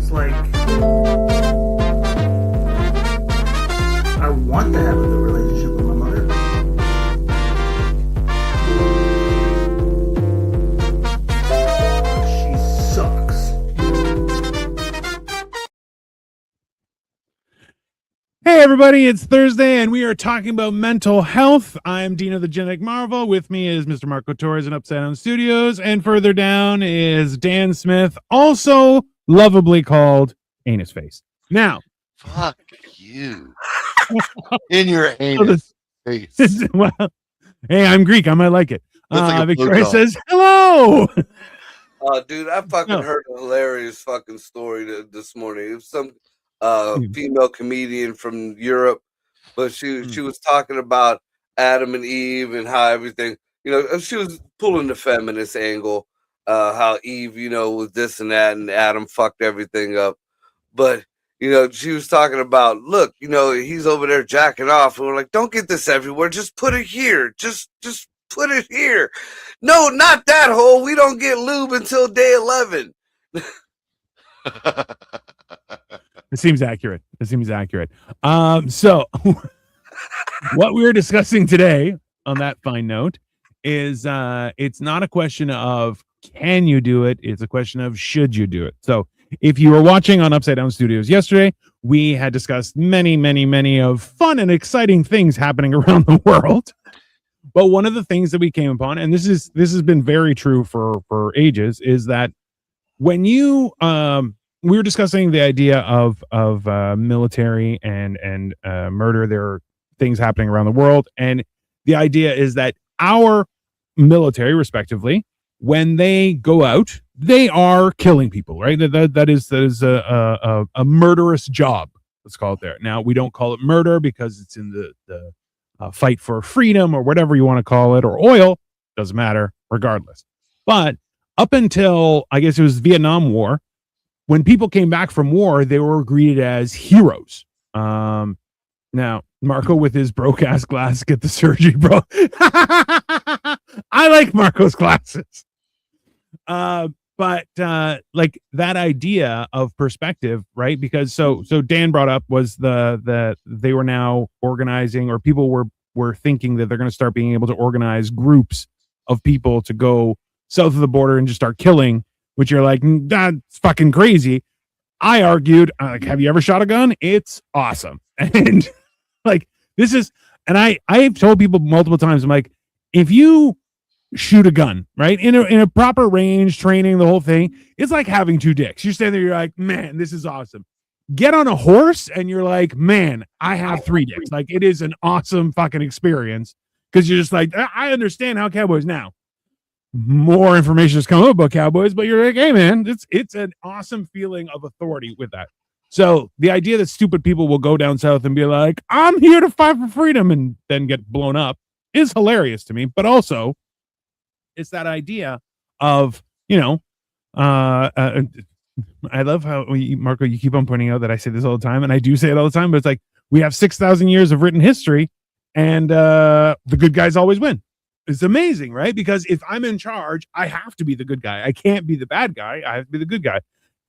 It's like I want to have a good relationship with my mother. She sucks. Hey everybody, it's Thursday and we are talking about mental health. I'm Dino the Genetic Marvel. With me is Mr. Marco Torres in Upside Down Studios, and further down is Dan Smith, also lovably called Anus Face. Now, fuck you in your anus face. Well, hey, I'm Greek. I might like it. Like Victoria says hello. Dude, I fucking heard a hilarious fucking story this morning. It was some Hmm. female comedian from Europe, but she was talking about Adam and Eve and how everything, she was pulling the feminist angle, how Eve, was this and that, and Adam fucked everything up. But she was talking about, look, he's over there jacking off, and we're like, don't get this everywhere, just put it here, just put it here. No, not that hole. We don't get lube until day 11. It seems accurate. So what we're discussing today, on that fine note, is it's not a question of can you do it, it's a question of should you do it. So if you were watching on Upside Down Studios yesterday, we had discussed many of fun and exciting things happening around the world. But one of the things that we came upon, and this has been very true for ages, is that when you we were discussing the idea of military and murder. There are things happening around the world, and the idea is that our military, respectively, when they go out, they are killing people, right? That is a murderous job. Let's call it there. Now, we don't call it murder because it's in the fight for freedom or whatever you want to call it, or oil, doesn't matter, regardless. But up until, I guess it was Vietnam War, when people came back from war, they were greeted as heroes. Now, Marco with his broke ass glass, get the surgery, bro. I like Marco's glasses. But like that idea of perspective, right? Because so Dan brought up was the they were now organizing, or people were thinking that they're going to start being able to organize groups of people to go south of the border and just start killing, which you're like, that's fucking crazy. I argued, like, have you ever shot a gun? It's awesome. And like, this is, and I've told people multiple times, I'm like, if you shoot a gun, right, in a proper range, training, the whole thing, it's like having two dicks. You stand there, you're like, man, this is awesome. Get on a horse and you're like, man, I have three dicks. Like, it is an awesome fucking experience, because you're just like, I understand how cowboys now. More information has come up about cowboys, but you're like, hey man, it's an awesome feeling of authority with that. So the idea that stupid people will go down south and be like, I'm here to fight for freedom, and then get blown up is hilarious to me. But also, it's that idea of, I love how Marco, you keep on pointing out that I say this all the time, and I do say it all the time, but it's like, we have 6,000 years of written history, and the good guys always win. It's amazing, right? Because if I'm in charge, I have to be the good guy. I can't be the bad guy. I have to be the good guy.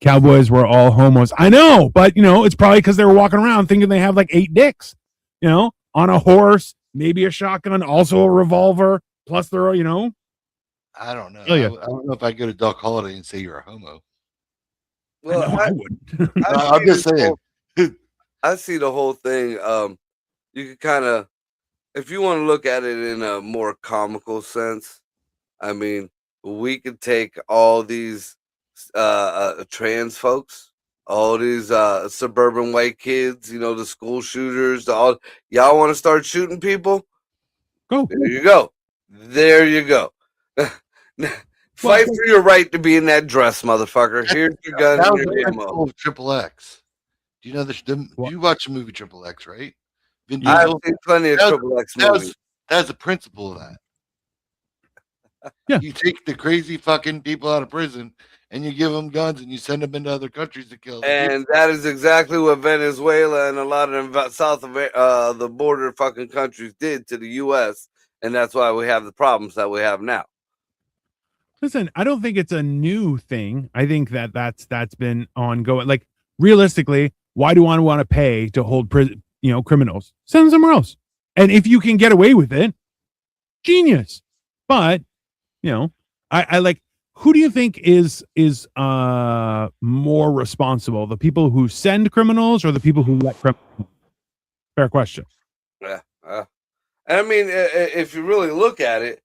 Cowboys were all homos. I know, but it's probably because they were walking around thinking they have like 8 dicks, on a horse, maybe a shotgun, also a revolver, plus they're, I don't know. Oh, yeah. I don't know if I go to Doc Holliday and say you're a homo. Well, I wouldn't. I'm just saying. I see the whole thing. You can kind of, if you want to look at it in a more comical sense, I mean, we could take all these trans folks, all these suburban white kids, the school shooters, y'all want to start shooting people? Go. There you go. Fight for your right to be in that dress, motherfucker. Here's your gun. That And was your the ammo. principle of Triple X. Do you know this? You watch the movie Triple X, right? Vin I've Diesel? seen plenty of Triple X movies. That's the principle of that. Yeah. You take the crazy fucking people out of prison and you give them guns and you send them into other countries to kill them. And that is exactly what Venezuela and a lot of them south of the border fucking countries did to the U.S. And that's why we have the problems that we have now. Listen, I don't think it's a new thing. I think that's been ongoing. Like, realistically, why do I want to pay to hold criminals? Send them somewhere else. And if you can get away with it, genius. But I like, who do you think is more responsible? The people who send criminals or the people who let criminals? Fair question. Yeah. I mean, if you really look at it,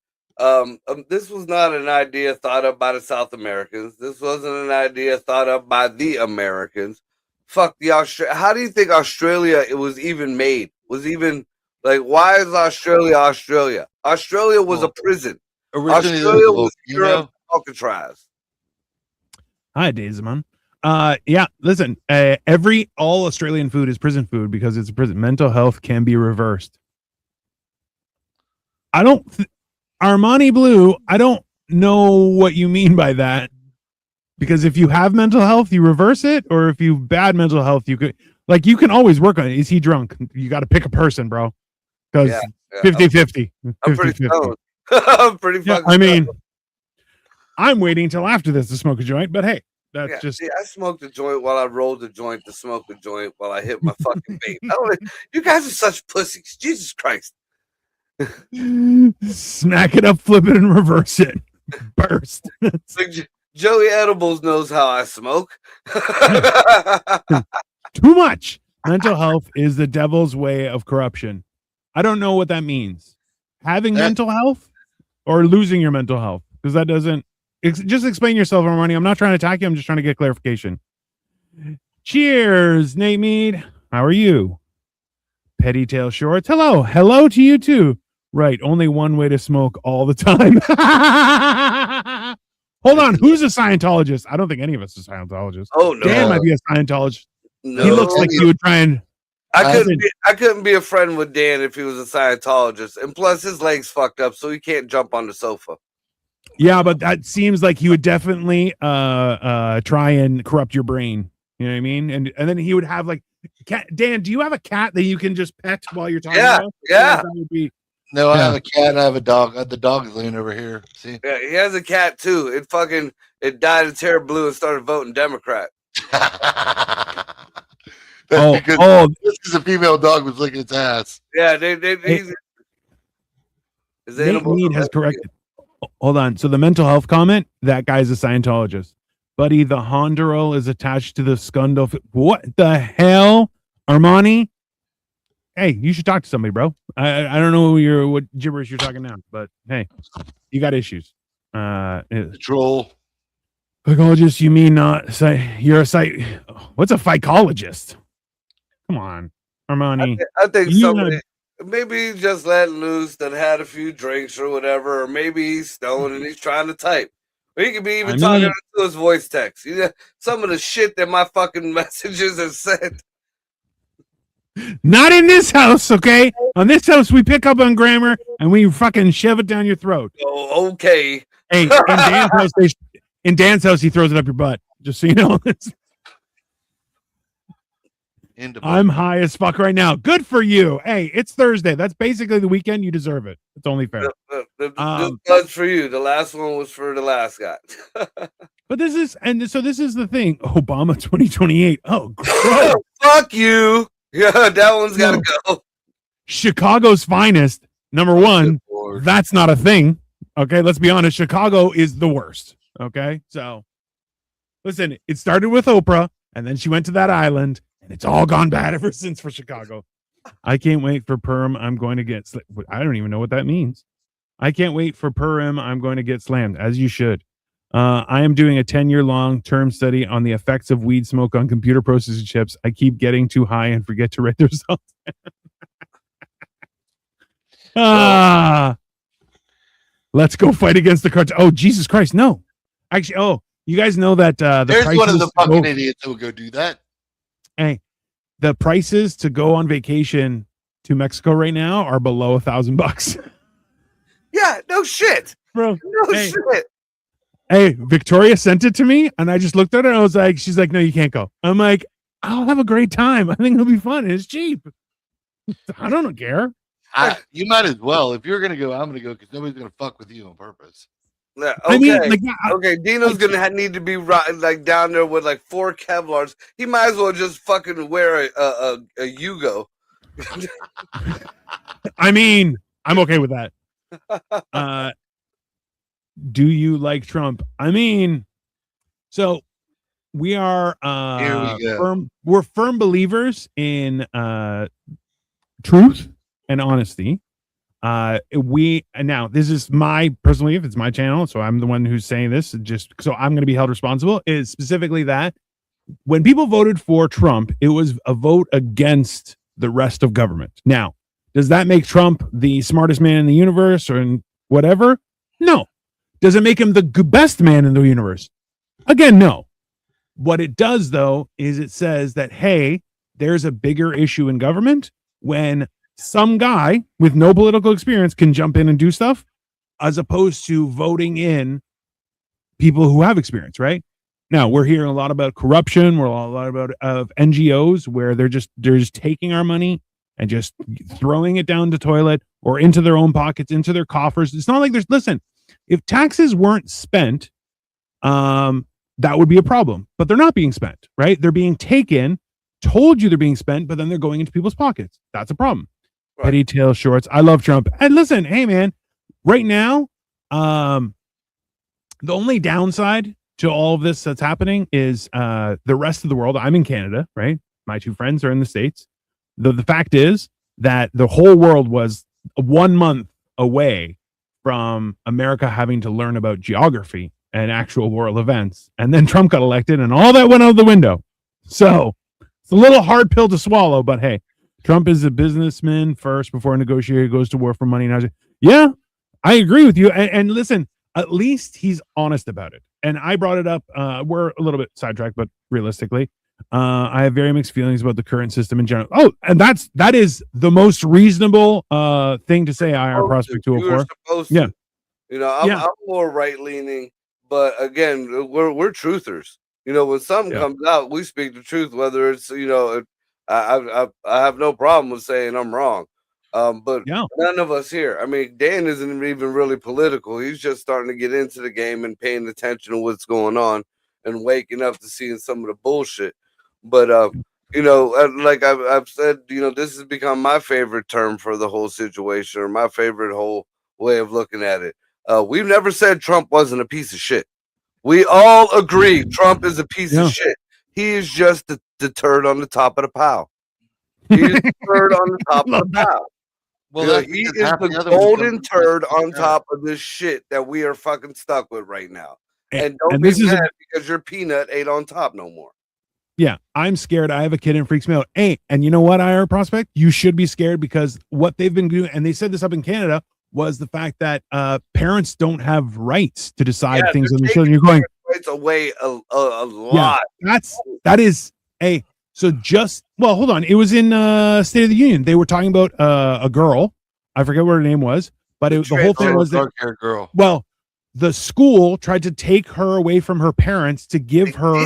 this was not an idea thought up by the South Americans. This wasn't an idea thought up by the Americans. Fuck the Australia. How do you think Australia it was even made? Was even like, why is Australia Australia? Australia was a prison. Originally, Australia was Europe, Alcatraz. Hi, Daisman. Yeah, listen, all Australian food is prison food because it's a prison. Mental health can be reversed. Armani Blue, I don't know what you mean by that. Because if you have mental health, you reverse it, or if you have bad mental health, you can always work on it. Is he drunk? You got to pick a person, bro. Because 50-50. I'm pretty stoned. I'm pretty fucking I mean, I'm waiting till after this to smoke a joint, but hey, that's just. See, I smoked a joint while I rolled a joint to smoke a joint while I hit my fucking vape. You guys are such pussies. Jesus Christ. Smack it up, flip it, and reverse it. Burst. Like, Joey Edibles knows how I smoke. Too much. Mental health is the devil's way of corruption. I don't know what that means. Having mental health or losing your mental health? Because that doesn't. Just explain yourself, Armani. I'm not trying to attack you. I'm just trying to get clarification. Cheers, Nate Mead. How are you? Petty Tail Shorts. Hello to you too. Right, only one way to smoke all the time. Hold on, who's a Scientologist? I don't think any of us are Scientologists. Oh no, Dan might be a Scientologist. No. He looks like he would try and. I couldn't be a friend with Dan if he was a Scientologist, and plus his legs fucked up, so he can't jump on the sofa. Yeah, but that seems like he would definitely try and corrupt your brain. You know what I mean? And then he would have like, Dan, do you have a cat that you can just pet while you're talking? Yeah, about? yeah. That would be. No, I have a cat and I have a dog. The dog is laying over here. See? Yeah, he has a cat too. It dyed a terrible blue and started voting Democrat. That's because this is a female dog was licking its ass. Yeah, Nate Mead has corrected. Hold on. So the mental health comment, that guy's a Scientologist. Buddy, the Hondural is attached to the Scundle. What the hell? Armani? Hey, you should talk to somebody, bro. I don't know what gibberish you're talking now, but hey, you got issues. Troll. Psychologist, you mean not you're a what's a phycologist? Come on, Armani. I think somebody maybe he just let loose and had a few drinks or whatever, or maybe he's stoned and he's trying to type. Or he could be even talking to his voice text. Some of the shit that my fucking messages have said. Not in this house, okay? On this house, we pick up on grammar and we fucking shove it down your throat. Oh, okay. Hey, in Dan's house, he throws it up your butt. Just so you know. I'm high as fuck right now. Good for you. Hey, it's Thursday. That's basically the weekend. You deserve it. It's only fair. This was for you. The last one was for the last guy. But this is the thing. Obama 2028. Oh, gross. Fuck you. Yeah, that one's got to go. Chicago's finest. Number one. That's not a thing. Okay, let's be honest. Chicago is the worst. Okay, so listen, it started with Oprah, and then she went to that island, and it's all gone bad ever since for Chicago. I can't wait for Perm. I'm going to get. I don't even know what that means. I can't wait for Perm. I'm going to get slammed, as you should. I am doing a 10-year long-term study on the effects of weed smoke on computer processing chips. I keep getting too high and forget to write the results. Let's go fight against the cartel. Oh, Jesus Christ, no. Actually, you guys know that there's one of the fucking idiots who would go do that. Hey, the prices to go on vacation to Mexico right now are below $1,000. Yeah, no shit, bro. No shit. Hey, Victoria sent it to me, and I just looked at it. And I was like, she's like, no, you can't go. I'm like, I'll have a great time. I think it'll be fun. It's cheap. I don't care. You might as well. If you're gonna go, I'm gonna go because nobody's gonna fuck with you on purpose. Yeah, I mean, okay. like, Okay, Dino's gonna need to be like down there with like 4 Kevlars. He might as well just fucking wear a Yugo. I mean, I'm okay with that. Do you like Trump? I mean, so we are Here we go. we're firm believers in truth and honesty. Now this is my personally, if it's my channel, so I'm the one who's saying this, just so I'm going to be held responsible, is specifically that when people voted for Trump, it was a vote against the rest of government. Now, does that make Trump the smartest man in the universe or whatever? No. Does it make him the best man in the universe? Again, no. What it does, though, is it says that, hey, there's a bigger issue in government when some guy with no political experience can jump in and do stuff, as opposed to voting in people who have experience, right? Now, we're hearing a lot about corruption. We're a lot about of NGOs where they're just taking our money and just throwing it down the toilet or into their own pockets, into their coffers. It's not like listen, if taxes weren't spent, that would be a problem, but they're not being spent, right? They're being taken, told you they're being spent, but then they're going into people's pockets. That's a problem. Right. Petty tail shorts. I love Trump. And listen, hey man, right now, the only downside to all of this that's happening is the rest of the world. I'm in Canada, right? My 2 friends are in the States. The fact is that the whole world was 1 month away from America having to learn about geography and actual world events. And then Trump got elected and all that went out the window. So it's a little hard pill to swallow, but hey, Trump is a businessman first before a negotiator goes to war for money. Now, yeah, I agree with you. And listen, at least he's honest about it. And I brought it up. We're a little bit sidetracked, but realistically, I have very mixed feelings about the current system in general. Oh, and that is the most reasonable thing to say. IR Prospect 204. Yeah, you know, I'm more right leaning, but again, we're truthers. You know, when something comes out, we speak the truth. Whether it's I have no problem with saying I'm wrong. But none of us here. I mean, Dan isn't even really political. He's just starting to get into the game and paying attention to what's going on and waking up to seeing some of the bullshit. But like I've said, this has become my favorite term for the whole situation, or my favorite whole way of looking at it. We've never said Trump wasn't a piece of shit. We all agree Trump is a piece of shit. He is just the turd on the top of the pile. He's the turd on the top of the pile. Well, he is the golden turd on top of this shit that we are fucking stuck with right now. And don't be mad because your peanut ain't on top no more. Yeah, I'm scared. I have a kid and it freaks me out. Hey, and you know what, IR Prospect? You should be scared because what they've been doing, and they said this up in Canada, was the fact that parents don't have rights to decide things on the children. You're going rights away a lot. Yeah, that is a. So hold on. It was in State of the Union. They were talking about a girl. I forget what her name was, but the whole thing was that girl. Well, the school tried to take her away from her parents to give her.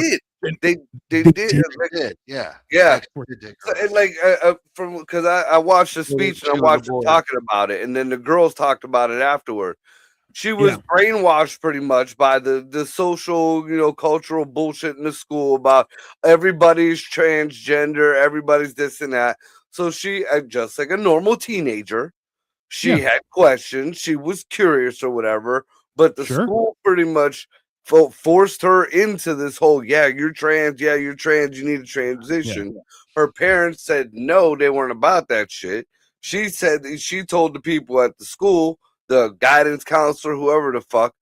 They did. Yeah. So, because I watched the speech and I watched her talking about it, and then the girls talked about it afterward. She was brainwashed pretty much by the social, cultural bullshit in the school about everybody's transgender, everybody's this and that. So she, just like a normal teenager, she had questions. She was curious or whatever, but the school pretty much forced her into this whole, you're trans, you need to transition. Her parents said no, they weren't about that shit. She said she told the people at the school, the guidance counselor, whoever the fuck,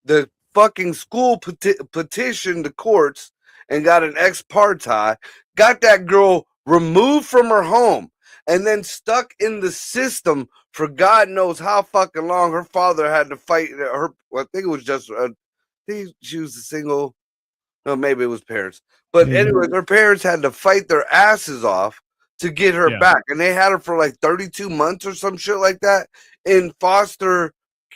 the fucking school petitioned the courts and got an ex parte, got that girl removed from her home, and then stuck in the system for God knows how fucking long. Her father had to fight her. I think it was just, she was a single, no, maybe it was parents. But anyway, her parents had to fight their asses off to get her back. And they had her for like 32 months or some shit like that in foster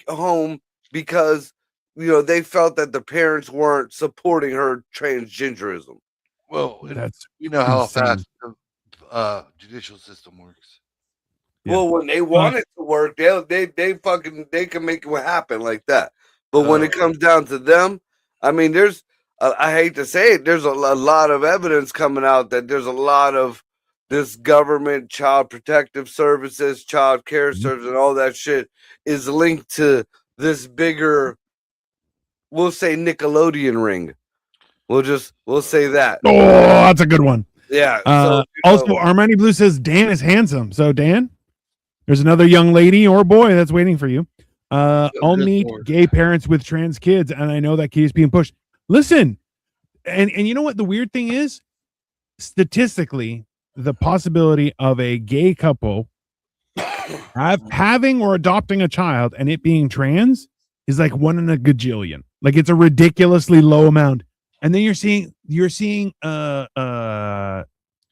home because, they felt that the parents weren't supporting her transgenderism. Well, how fast the judicial system works. Well, when they want it to work, they can make it happen like that. But when it comes down to them, I mean, there's I hate to say it, there's a lot of evidence coming out that there's a lot of this government, child protective services, child care services, and all that shit is linked to this bigger, we'll say Nickelodeon ring. We'll say that. Oh, that's a good one. Yeah. Also, Armani Blue says Dan is handsome. So Dan, there's another young lady or boy that's waiting for you. I'll meet gay parents with trans kids, and I know that kid is being pushed. Listen, and you know what the weird thing is? Statistically, the possibility of a gay couple having or adopting a child and it being trans is like 1 in a gajillion. Like it's a ridiculously low amount. And then you're seeing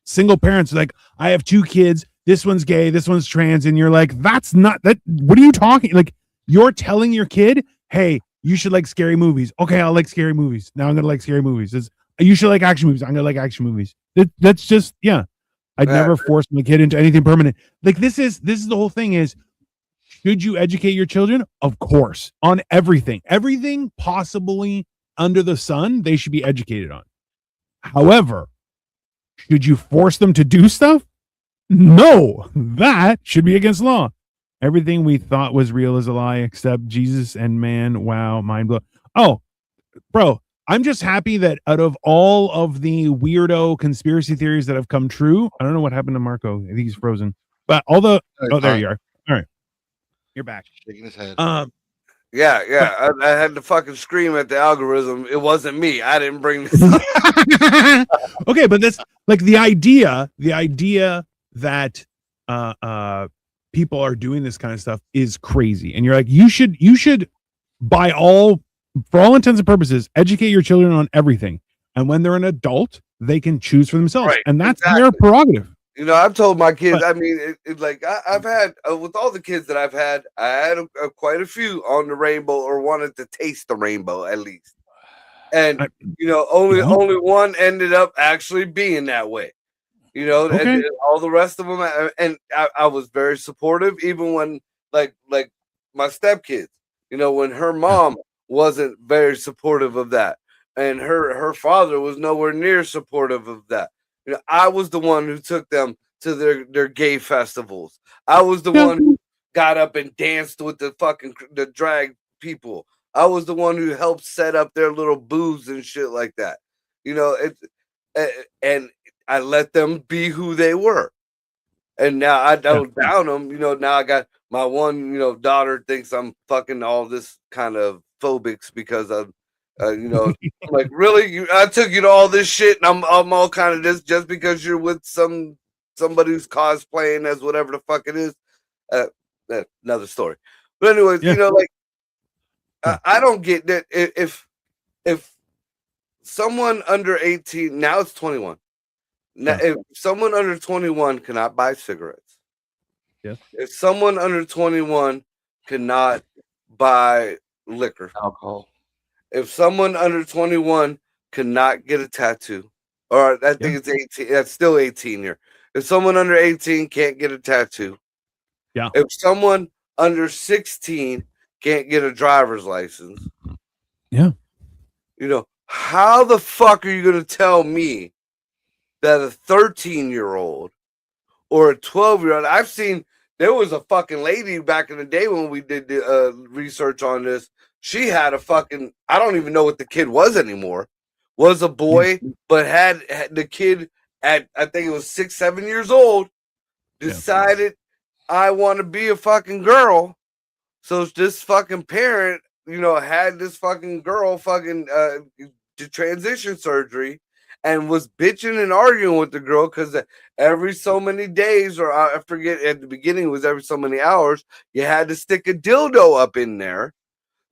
single parents like, I have 2 kids, this one's gay, this one's trans, and you're like, that's not that. What are you talking? Like you're telling your kid, hey, you should like scary movies. Okay, I'll like scary movies. Now I'm gonna like scary movies. You should like action movies. I'm gonna like action movies. That's just I'd never force my kid into anything permanent. Like this is the whole thing is, should you educate your children? Of course, on everything possibly under the sun, they should be educated on. However, should you force them to do stuff? No, that should be against law. Everything we thought was real is a lie, except Jesus and man. Wow, mind blow. Oh, bro, I'm just happy that out of all of the weirdo conspiracy theories that have come true, I don't know what happened to Marco. I think he's frozen. But there you are. All right, you're back. Shaking his head. Yeah. I had to fucking scream at the algorithm. It wasn't me. I didn't bring this up. Okay, but that's like the idea that people are doing this kind of stuff is crazy. And you're like, you should for all intents and purposes, educate your children on everything. And when they're an adult, they can choose for themselves. Right, and that's their prerogative. You know, I've told my kids, I mean, I've had, with all the kids that I've had, I had quite a few on the rainbow or wanted to taste the rainbow at least. And, only one ended up actually being that way. And all the rest of them, and I was very supportive, even when, like my stepkids, when her mom wasn't very supportive of that, and her father was nowhere near supportive of that. I was the one who took them to their gay festivals. I was the one who got up and danced with the drag people. I was the one who helped set up their little booths and shit like that. And I let them be who they were. And now I don't down them. Now I got my one, daughter thinks I'm fucking all this kind of phobics because of, I'm like, really? I took you to all this shit and I'm all kind of this just because you're with somebody who's cosplaying as whatever the fuck it is. Another story. But anyways, I don't get that if someone under 18, now it's 21. Now, if someone under 21 cannot buy cigarettes, if someone under 21 cannot buy liquor, alcohol, if someone under 21 cannot get a tattoo, or I think it's 18, that's still 18 here. If someone under 18 can't get a tattoo, if someone under 16 can't get a driver's license, how the fuck are you going to tell me that a 13-year-old or a 12-year-old, I've seen, there was a fucking lady back in the day when we did the research on this. She had a fucking, I don't even know what the kid was anymore, was a boy, but had the kid at, I think it was 6, 7 years old, decided I want to be a fucking girl. So this fucking parent, had this fucking girl fucking to transition surgery and was bitching and arguing with the girl because every so many days, or I forget, at the beginning it was every so many hours, you had to stick a dildo up in there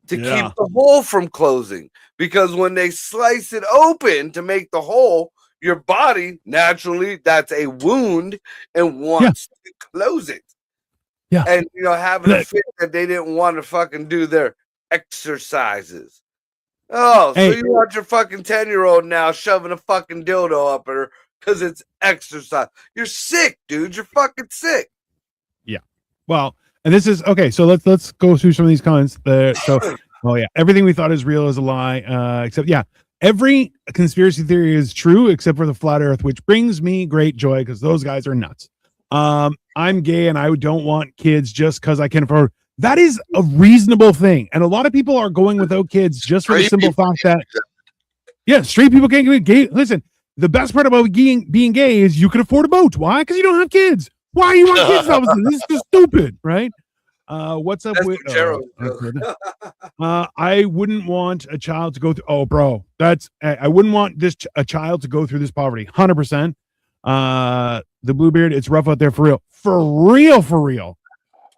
to keep the hole from closing, because when they slice it open to make the hole, your body naturally, that's a wound and wants to close it. And having a fit that they didn't want to fucking do their exercises. So you want your fucking 10-year-old now shoving a fucking dildo up at her because it's exercise. You're sick, dude. You're fucking sick. Yeah. Well, and this is okay. So let's go through some of these comments. So Oh yeah, everything we thought is real is a lie. Except every conspiracy theory is true except for the flat Earth, which brings me great joy because those guys are nuts. I'm gay and I don't want kids just because I can afford. That is a reasonable thing, and a lot of people are going without kids just for the simple fact that straight people can't get gay. Listen, the best part about being gay is you can afford a boat. Why? Because you don't have kids. Why you want kids? Obviously, this is just stupid, right? What's up with I wouldn't want a child to go through. Oh, bro, I wouldn't want a child to go through this poverty. 100%. The Bluebeard, it's rough out there for real.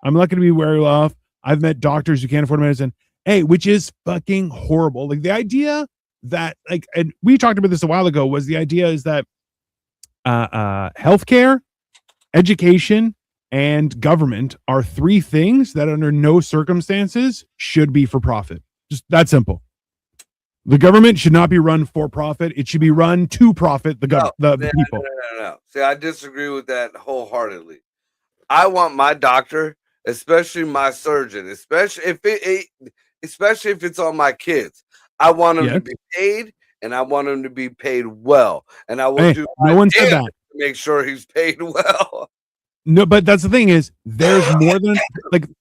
I'm lucky to be where well off. I've met doctors who can't afford medicine. Hey, which is fucking horrible. Like the idea that and we talked about this a while ago was the idea is that healthcare, education, and government are three things that under no circumstances should be for profit. Just that simple. The government should not be run for profit. It should be run to profit the people. No. See, I disagree with that wholeheartedly. I want my doctor, especially my surgeon, especially if it's on my kids. I want them to be paid, and I want them to be paid well. And I will do no one said that. To make sure he's paid well. No, but that's the thing is there's more than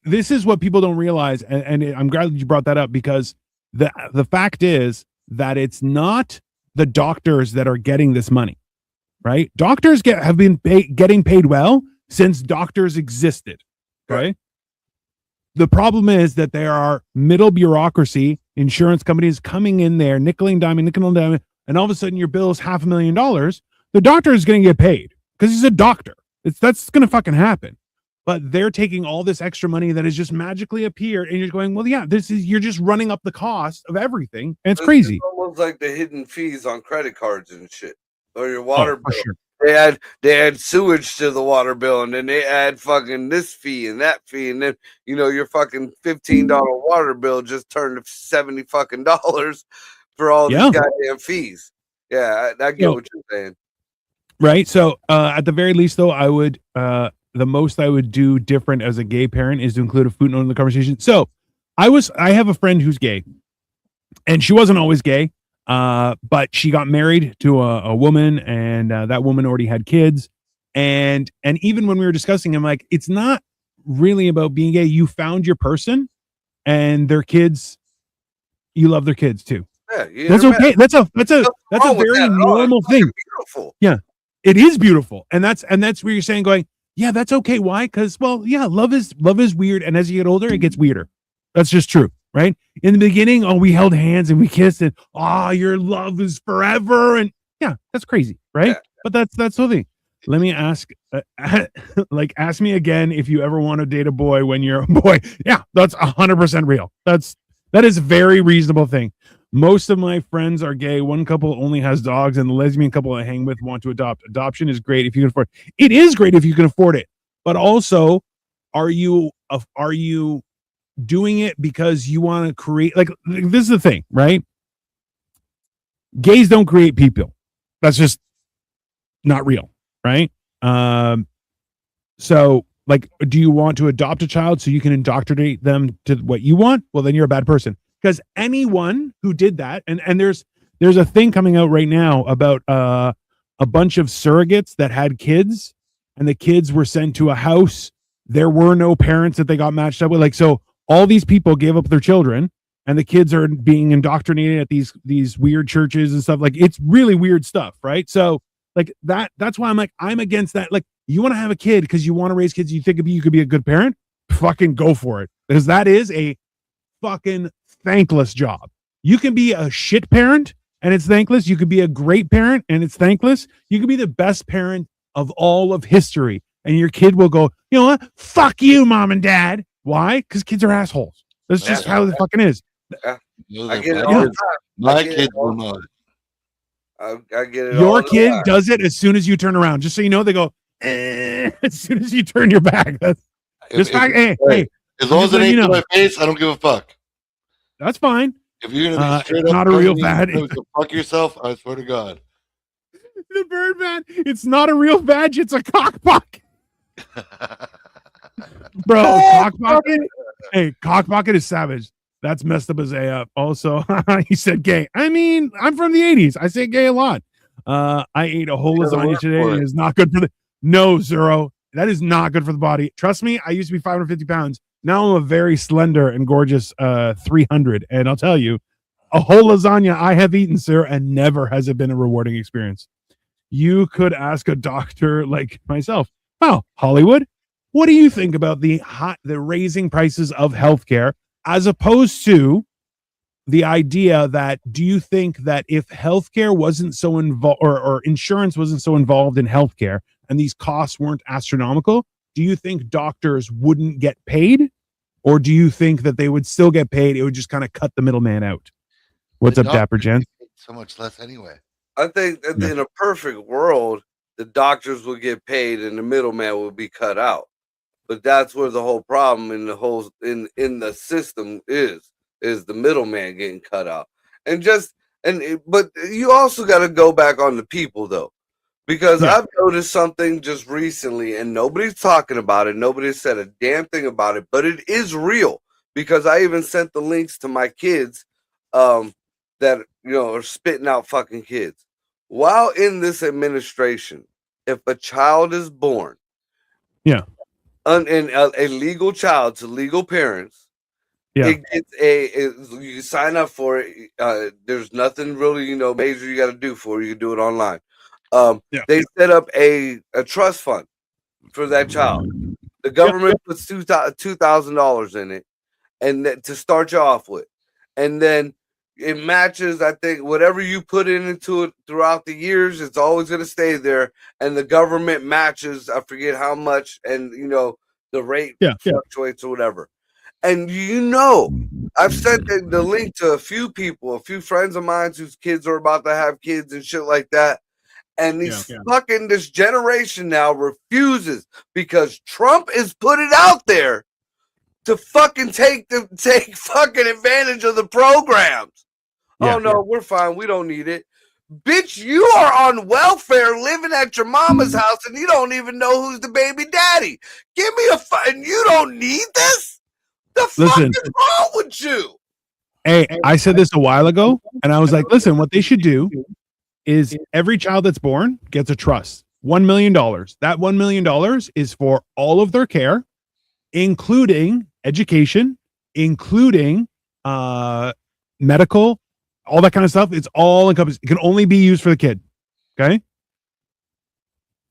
this is what people don't realize, and I'm glad that you brought that up because the fact is that it's not the doctors that are getting this money, right? Doctors have been getting paid well since doctors existed, right? The problem is that there are middle bureaucracy, insurance companies coming in there, nickel and diming, and all of a sudden your bill is $500,000. The doctor is going to get paid because he's a doctor. That's going to fucking happen. But they're taking all this extra money that has just magically appeared, and you're going, well, yeah, you're just running up the cost of everything, and it's crazy. It's almost like the hidden fees on credit cards and shit, or your water bill. Sure. They add sewage to the water bill, and then they add fucking this fee and that fee, and then your fucking $15 water bill just turned to $70 fucking dollars for all these goddamn fees. Yeah, I get what you're saying. Right. So at the very least, though, I would the most I would do different as a gay parent is to include a footnote in the conversation. So I have a friend who's gay, and she wasn't always gay, but she got married to a woman, and that woman already had kids. And even when we were discussing, I'm like, it's not really about being gay. You found your person, and their kids, you love their kids too. Yeah, that's okay. That's a very normal thing. Beautiful. Yeah. It is beautiful, and that's where you're saying, going, yeah, that's okay. Why? Because, well, yeah, love is weird, and as you get older, it gets weirder. That's just true, right? In the beginning, we held hands and we kissed, and your love is forever, and yeah, that's crazy, right? Yeah. But that's the thing. Let me ask, ask me again if you ever want to date a boy when you're a boy. Yeah, that's 100% real. That is a very reasonable thing. Most of my friends are gay. One couple only has dogs, and the lesbian couple I hang with want to adopt. Adoption is great if you can afford it. It is great if you can afford it. But also, are you doing it because you want to create? Like, this is the thing, right? Gays don't create people. That's just not real, right? So, do you want to adopt a child so you can indoctrinate them to what you want? Well, then you're a bad person. Because anyone who did that, and there's a thing coming out right now about a bunch of surrogates that had kids, and the kids were sent to a house. There were no parents that they got matched up with. So all these people gave up their children, and the kids are being indoctrinated at these weird churches and stuff. It's really weird stuff, right? So that's why I'm against that. You want to have a kid because you want to raise kids, you think you could be a good parent, fucking go for it, because that is a fucking thankless job. You can be a shit parent and it's thankless. You could be a great parent and it's thankless. You could be the best parent of all of history, and your kid will go, you know what? Fuck you, mom and dad. Why? Because kids are assholes. That's just how the fucking is. I get it all the time. My kids will not. I get it. Your kid does it as soon as you turn around. Just so you know, they go as soon as you turn your back. That's just hey. As long as it ain't to my face, I don't give a fuck. That's fine. If you're gonna be straight up, not a real bad. Fuck yourself. I swear to God. The Birdman. It's not a real badge. It's a cockpocket. Bro, cockpocket. Hey, cockpocket is savage. That's messed up as a up. Also, he said gay. I mean, I'm from the 80s. I say gay a lot. I ate a whole Gotta lasagna work today. for And it. it's not good for the no, Zero. That is not good for the body. Trust me, I used to be 550 pounds. Now I'm a very slender and gorgeous 300. And I'll tell you, a whole lasagna I have eaten, sir, and never has it been a rewarding experience. You could ask a doctor like myself, oh, Hollywood, what do you think about the raising prices of healthcare as opposed to the idea that do you think that if healthcare wasn't so involved or insurance wasn't so involved in healthcare and these costs weren't astronomical, do you think doctors wouldn't get paid? Or do you think that they would still get paid? It would just kind of cut the middleman out. What's The up, Dapper doctors Jen? get paid so much less anyway. I think that Yeah. in a perfect world, the doctors will get paid and the middleman will be cut out. But that's where the whole problem in the whole in the system is the middleman getting cut out. But you also got to go back on the people though, because Yeah. I've noticed something just recently, and nobody's talking about it. Nobody said a damn thing about it, but it is real because I even sent the links to my kids, that are spitting out fucking kids. While in this administration, if a child is born, Yeah. and a legal child to legal parents, Yeah. it gets you sign up for it. There's nothing really major you got to do for it. You can do it online. Yeah. They set up a trust fund for that child. The government puts $2,000 in it, and to start you off with, and then it matches. I think whatever you put into it throughout the years, it's always going to stay there, and the government matches. I forget how much, and the rate fluctuates or whatever. And I've sent the link to a few people, a few friends of mine whose kids are about to have kids and shit like that. And this generation now refuses because Trump is putting out there to fucking take fucking advantage of the programs. Yeah, oh no, we're fine. We don't need it. Bitch, you are on welfare living at your mama's house and you don't even know who's the baby daddy. Give me and you don't need this? The fuck is wrong with you? Hey, I said this a while ago, and I was like, listen, what they should do is every child that's born gets a trust. $1 million. That $1 million is for all of their care, including education, including medical, all that kind of stuff. It's all encompassed. It can only be used for the kid. Okay.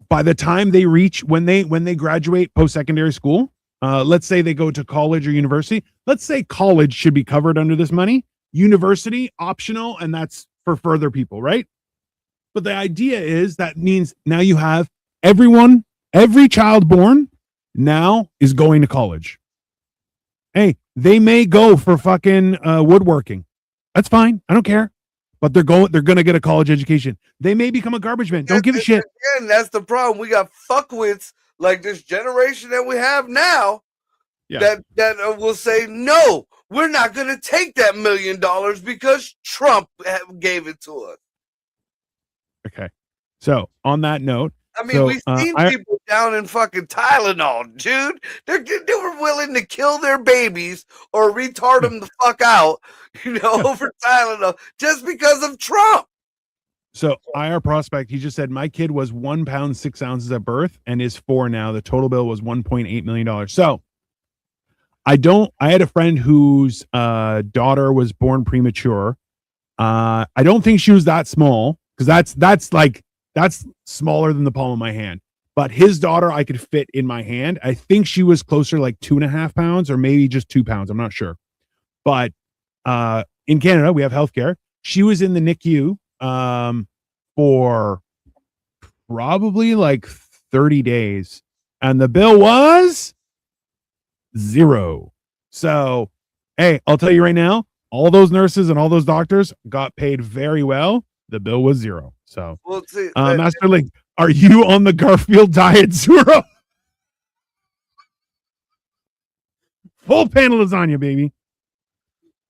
By the time they reach when they graduate post-secondary school, let's say they go to college or university. Let's say college should be covered under this money. University optional, and that's for further people, right? But the idea is that means now you have every child born now is going to college. Hey, they may go for fucking woodworking. That's fine. I don't care. But they're going to get a college education. They may become a garbage man. Don't give a shit. Again, that's the problem. We got fuckwits like this generation that we have now that will say, no, we're not going to take that $1 million because Trump gave it to us. Okay. So on that note, I mean, we've seen people down in fucking Tylenol, dude. They were willing to kill their babies or retard them the fuck out, over Tylenol just because of Trump. So IR Prospect, he just said, my kid was 1 pound 6 ounces at birth and is 4 now. The total bill was $1.8 million. So I had a friend whose daughter was born premature. I don't think she was that small because that's smaller than the palm of my hand. But his daughter, I could fit in my hand. I think she was closer like 2.5 pounds or maybe just 2 pounds. I'm not sure. But in Canada, we have healthcare. She was in the NICU for probably like 30 days. And the bill was $0. So, hey, I'll tell you right now, all those nurses and all those doctors got paid very well. The bill was $0. So, well, see, Master Link, are you on the Garfield diet, Zero? Full pan of lasagna, baby.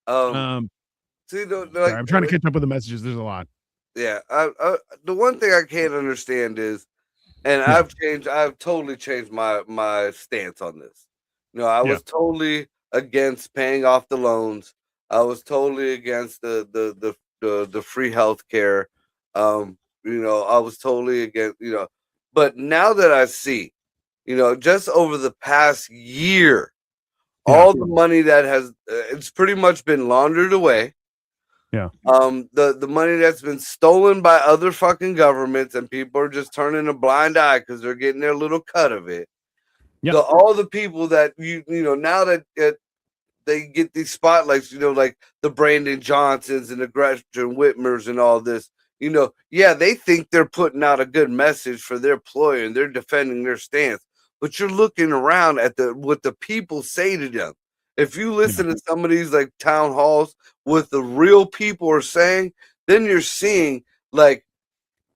See, sorry, I'm trying to catch up with the messages. There's a lot. Yeah, the one thing I can't understand is, and I've totally changed my stance on this. I was totally against paying off the loans. I was totally against the free healthcare. I was totally against, but now that I see, just over the past year, all the money that has it's pretty much been laundered away. Yeah. The money that's been stolen by other fucking governments, and people are just turning a blind eye because they're getting their little cut of it. Yep. All the people that now that they get these spotlights, like the Brandon Johnsons and the Gretchen Whitmers and all this, they think they're putting out a good message for their employer and they're defending their stance. But you're looking around at what the people say to them. If you listen to some of these like town halls, what the real people are saying, then you're seeing like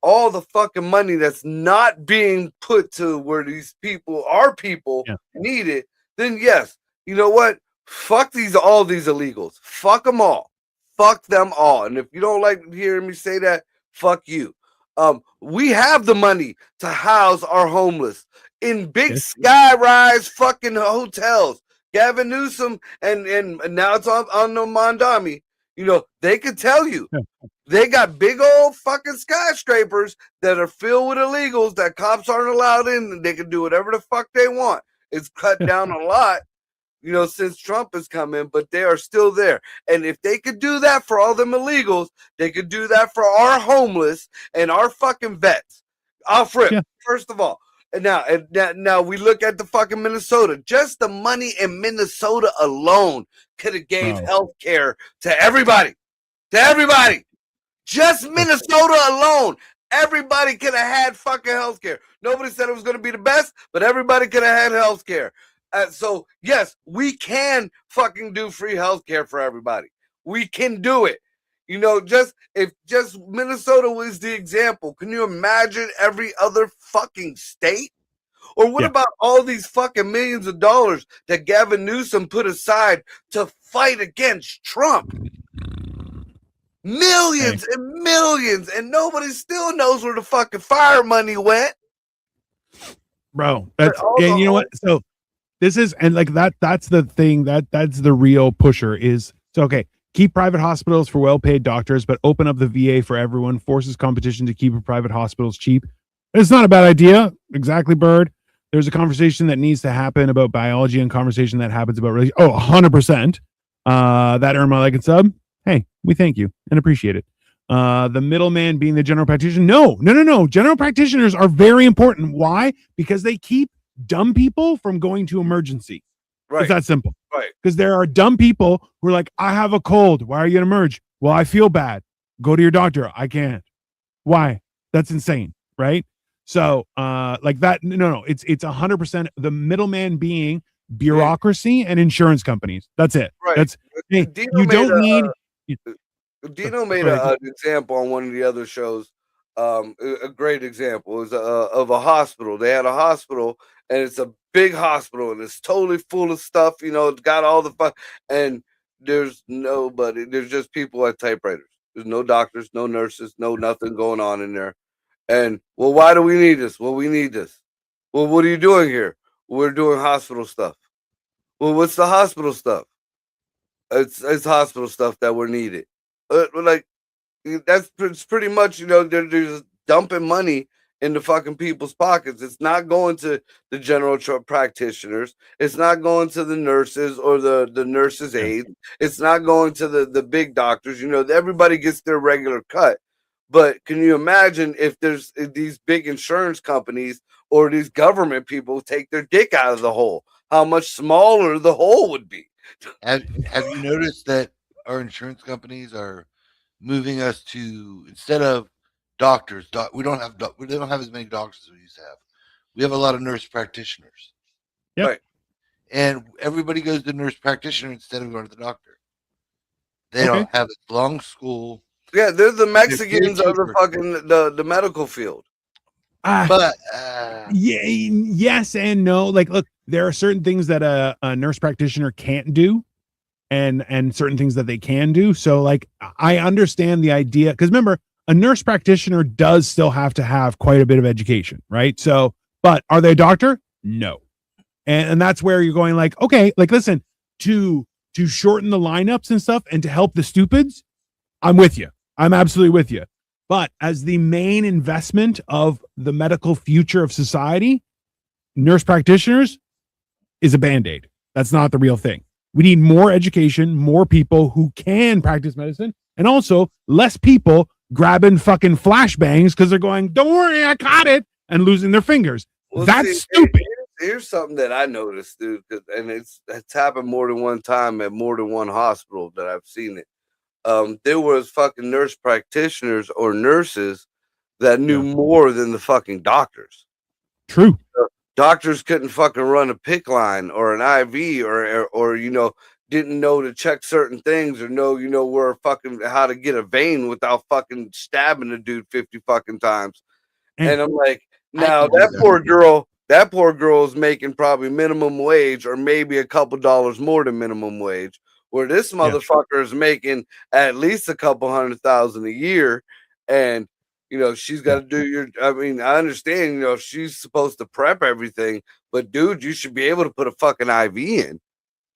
all the fucking money that's not being put to where these people, our people, need it. Then yes, you know what? Fuck all these illegals. Fuck them all. Fuck them all. And if you don't like hearing me say that, fuck you. We have the money to house our homeless in big sky-rise fucking hotels. Gavin Newsom and now it's on the Mondami. They could tell you they got big old fucking skyscrapers that are filled with illegals that cops aren't allowed in, and they can do whatever the fuck they want. It's cut down a lot, since Trump has come in, but they are still there. And if they could do that for all them illegals, they could do that for our homeless and our fucking vets. Off rip, first of all. And now we look at the fucking Minnesota. Just the money in Minnesota alone could have gave health care to everybody. To everybody. Just Minnesota alone. Everybody could have had fucking health care. Nobody said it was going to be the best, but everybody could have had health care. So, yes, we can fucking do free health care for everybody. We can do it. If Minnesota was the example, can you imagine every other fucking state? Or what about all these fucking millions of dollars that Gavin Newsom put aside to fight against Trump? Millions and millions, and nobody still knows where the fucking fire money went. Bro, and you know what? So this is, and like that's the thing, that's the real pusher is, so okay, keep private hospitals for well-paid doctors, but open up the VA for everyone, forces competition to keep private hospitals cheap. It's not a bad idea. Exactly, Bird. There's a conversation that needs to happen about biology and conversation that happens about religion. 100%. That earned my like and sub. Hey, we thank you and appreciate it. The middleman being the general practitioner. No. General practitioners are very important. Why? Because they keep dumb people from going to emergency. Right. It's that simple. Right. Because there are dumb people who are like, I have a cold. Why are you going to emerge? Well, I feel bad. Go to your doctor. I can't. Why? That's insane. Right. So, like that. No. It's 100% the middleman being bureaucracy and insurance companies. That's it. Right. That's hey, you don't need. Dino made an example on one of the other shows. A great example is of a hospital. They had a hospital, and it's a big hospital, and it's totally full of stuff. It's got all the fun, and there's nobody. There's just people at typewriters. There's no doctors, no nurses, no nothing going on in there. And well, why do we need this? Well, we need this. Well, what are you doing here? We're doing hospital stuff. Well, what's the hospital stuff? It's hospital stuff that we're needed. It's pretty much, they're just dumping money into fucking people's pockets. It's not going to the general practitioners. It's not going to the nurses or the nurses' aides. It's not going to the big doctors. Everybody gets their regular cut. But can you imagine if there's these big insurance companies or these government people take their dick out of the hole? How much smaller the hole would be? Have you noticed that our insurance companies are moving us to, instead of doctors, we don't have as many doctors as we used to have. We have a lot of nurse practitioners. Yep. Right. And everybody goes to nurse practitioner instead of going to the doctor. They don't have a long school. Yeah, they're the Mexicans of the fucking the medical field. Yes and no. Like, look, there are certain things that a nurse practitioner can't do, and certain things that they can do. So, like, I understand the idea, because remember, a nurse practitioner does still have to have quite a bit of education, right? So, but are they a doctor? No. And that's where you're going, like, okay, like, listen, to to shorten the lineups and stuff and to help the stupids, I'm with you. I'm absolutely with you. But as the main investment of the medical future of society, nurse practitioners is a Band-Aid. That's not the real thing. We need more education, more people who can practice medicine, and also less people grabbing fucking flashbangs because they're going, don't worry, I caught it, and losing their fingers. Well, That's see, stupid. Here's something that I noticed, dude, and it's happened more than one time at more than one hospital that I've seen it. There was fucking nurse practitioners or nurses that knew more than the fucking doctors. True. Doctors couldn't fucking run a PICC line or an IV or you know, didn't know to check certain things or know, you know, where fucking how to get a vein without fucking stabbing a dude 50 fucking times. And I'm like, now that poor girl is making probably minimum wage or maybe a couple dollars more than minimum wage, where this motherfucker is making at least a couple $100,000 a year. And you know, she's got to do I mean, I understand, you know, she's supposed to prep everything, but dude, you should be able to put a fucking IV in.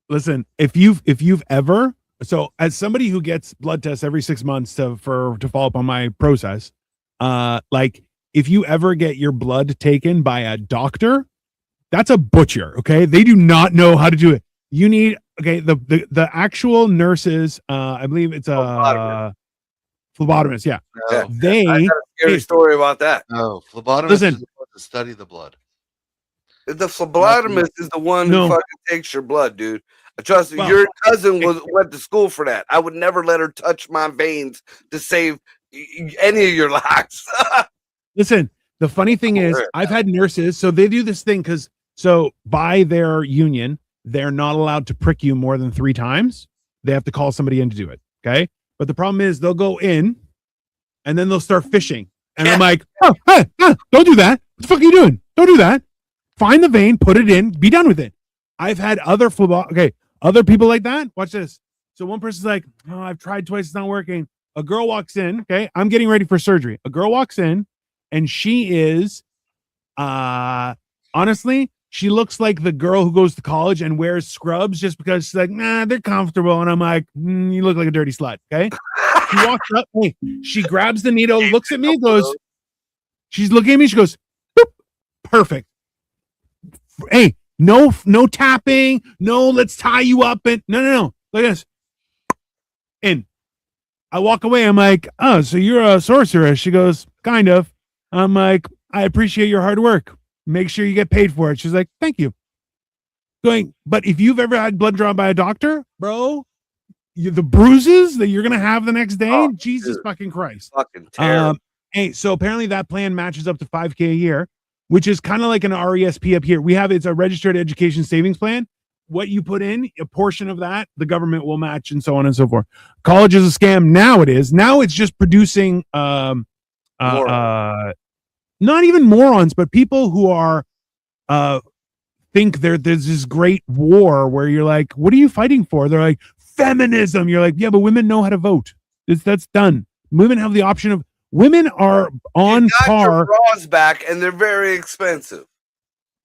Listen, if you've ever, so as somebody who gets blood tests every 6 months to follow up on my process, like if you ever get your blood taken by a doctor, that's a butcher. Okay. They do not know how to do it. You need, okay. The actual nurses, I believe it's phlebotomist. Yeah. No. I got a scary story about that. No, phlebotomist Listen, is supposed to study the blood. The phlebotomist is the one who fucking takes your blood, dude. Trust me, your cousin went to school for that. I would never let her touch my veins to save any of your lives. Listen, the funny thing is, I've had nurses, so they do this thing because, so by their union, they're not allowed to prick you more than 3 times. They have to call somebody in to do it. Okay. But the problem is they'll go in and then they'll start fishing. And I'm like, hey, don't do that. What the fuck are you doing? Don't do that. Find the vein, put it in, be done with it. I've had other other people like that. Watch this. So one person's like, oh, I've tried twice, it's not working. A girl walks in. Okay. I'm getting ready for surgery. A girl walks in and she is, honestly, she looks like the girl who goes to college and wears scrubs just because she's like, nah, they're comfortable. And I'm like, you look like a dirty slut. Okay. She walks up, hey, she grabs the needle, looks at me, goes, she's looking at me, she goes, boop, perfect. Hey, no tapping, no, let's tie you up. And no. Look at this. In. I walk away. I'm like, oh, so you're a sorceress. She goes, kind of. I'm like, I appreciate your hard work. Make sure you get paid for it. She's like, thank you. Going, but if you've ever had blood drawn by a doctor, bro, the bruises that you're gonna have the next day, Jesus fucking Christ. Fucking terrible. Hey, so apparently that plan matches up to $5,000 a year, which is kind of like an RESP up here. It's a registered education savings plan. What you put in, a portion of that, the government will match, and so on and so forth. College is a scam. Now it is. Now it's just producing not even morons, but people who are think there's this great war where you're like, what are you fighting for? They're like, feminism. You're like, yeah, but women know how to vote. That's done. Women have the option of, women are on par. Your bras back, and they're very expensive.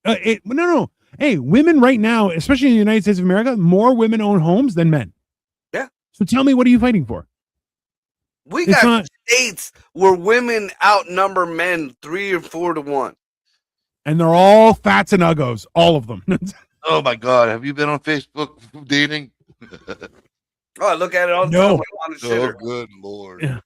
No. Hey, women right now, especially in the United States of America, more women own homes than men. Yeah. So tell me, what are you fighting for? We got states where women outnumber men 3 or 4 to 1. And they're all fats and uggos, all of them. Oh my God. Have you been on Facebook dating? Oh, I look at it all the time. Oh, good Lord. Yeah.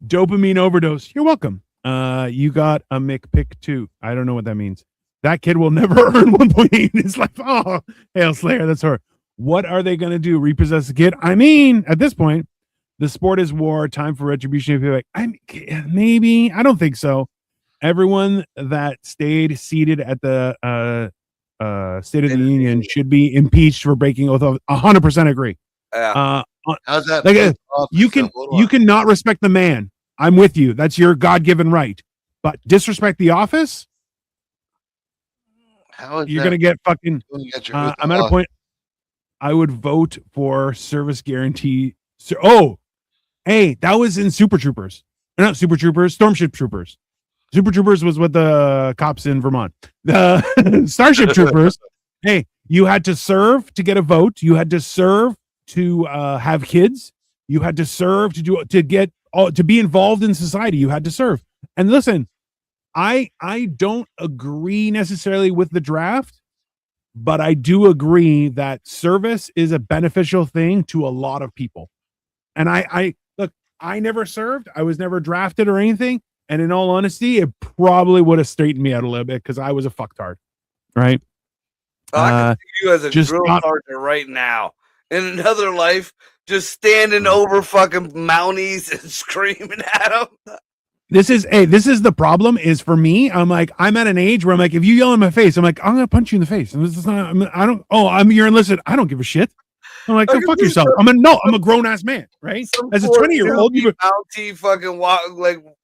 Dopamine overdose. You're welcome. You got a McPick 2. I don't know what that means. That kid will never earn 1.8 in his life. Oh, Hail Slayer. That's her. What are they going to do? Repossess the kid? I mean, at this point, the sport is war. Time for retribution. If you're like, maybe. I don't think so. Everyone that stayed seated at the State of the Union should be impeached for breaking oath of 100% agree. How's that? Like, you can not respect the man. I'm with you. That's your God-given right. But disrespect the office? How is you're going to get fucking... I'm at a point... I would vote for service guarantee. Oh, hey, that was in Super Troopers. Not Super Troopers, Stormship Troopers. Super Troopers was with the cops in Vermont. The Starship Troopers, hey, you had to serve to get a vote. You had to serve to have kids. You had to serve to be involved in society. You had to serve. And listen, I don't agree necessarily with the draft, but I do agree that service is a beneficial thing to a lot of people. And I look, I never served. I was never drafted or anything. And in all honesty, it probably would have straightened me out a little bit because I was a fucktard, right? I can see you as a just drill not- sergeant right now. In another life, just standing over fucking Mounties and screaming at them. This is the problem is for me. I'm at an age where I'm like, if you yell in my face, I'm like, I'm gonna punch you in the face. And this is not. You're enlisted. I don't give a shit. I'm like, go fuck yourself. I'm a grown ass man, right? As a 20-year-old, you Mountie fucking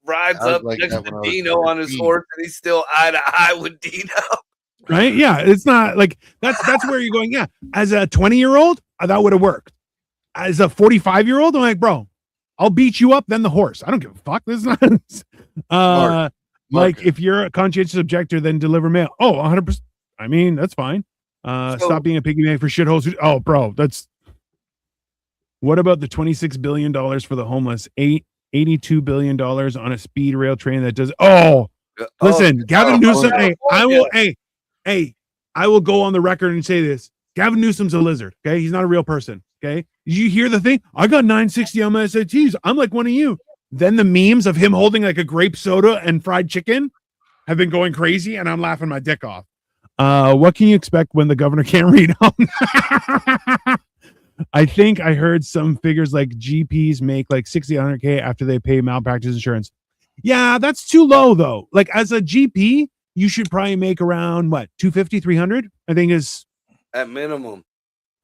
rides up like next that to when I was Dino on his 14. horse, and he's still eye to eye with Dino. right? Yeah, it's not like that's where you're going. Yeah, as a 20-year-old, that would have worked. As a 45-year-old, I'm like, bro, I'll beat you up, then the horse. I don't give a fuck. This is not. Like if you're a conscientious objector, then deliver mail. Oh, 100%. I mean, that's fine. Stop being a piggy bank for shitholes. Oh, bro, that's. What about the $26 billion for the homeless? $82 billion on a speed rail train that does. Oh, listen, Gavin Newsom. Hey, I will go on the record and say this. Gavin Newsom's a lizard. Okay, he's not a real person. Okay, did you hear the thing? I got 960 on my SATs. I'm like one of you. Then the memes of him holding like a grape soda and fried chicken have been going crazy, and I'm laughing my dick off. What can you expect when the governor can't read? I think I heard some figures like GPs make like 60, 100K after they pay malpractice insurance. Yeah, that's too low though. Like as a GP, you should probably make around what, 250, 300? I think is at minimum.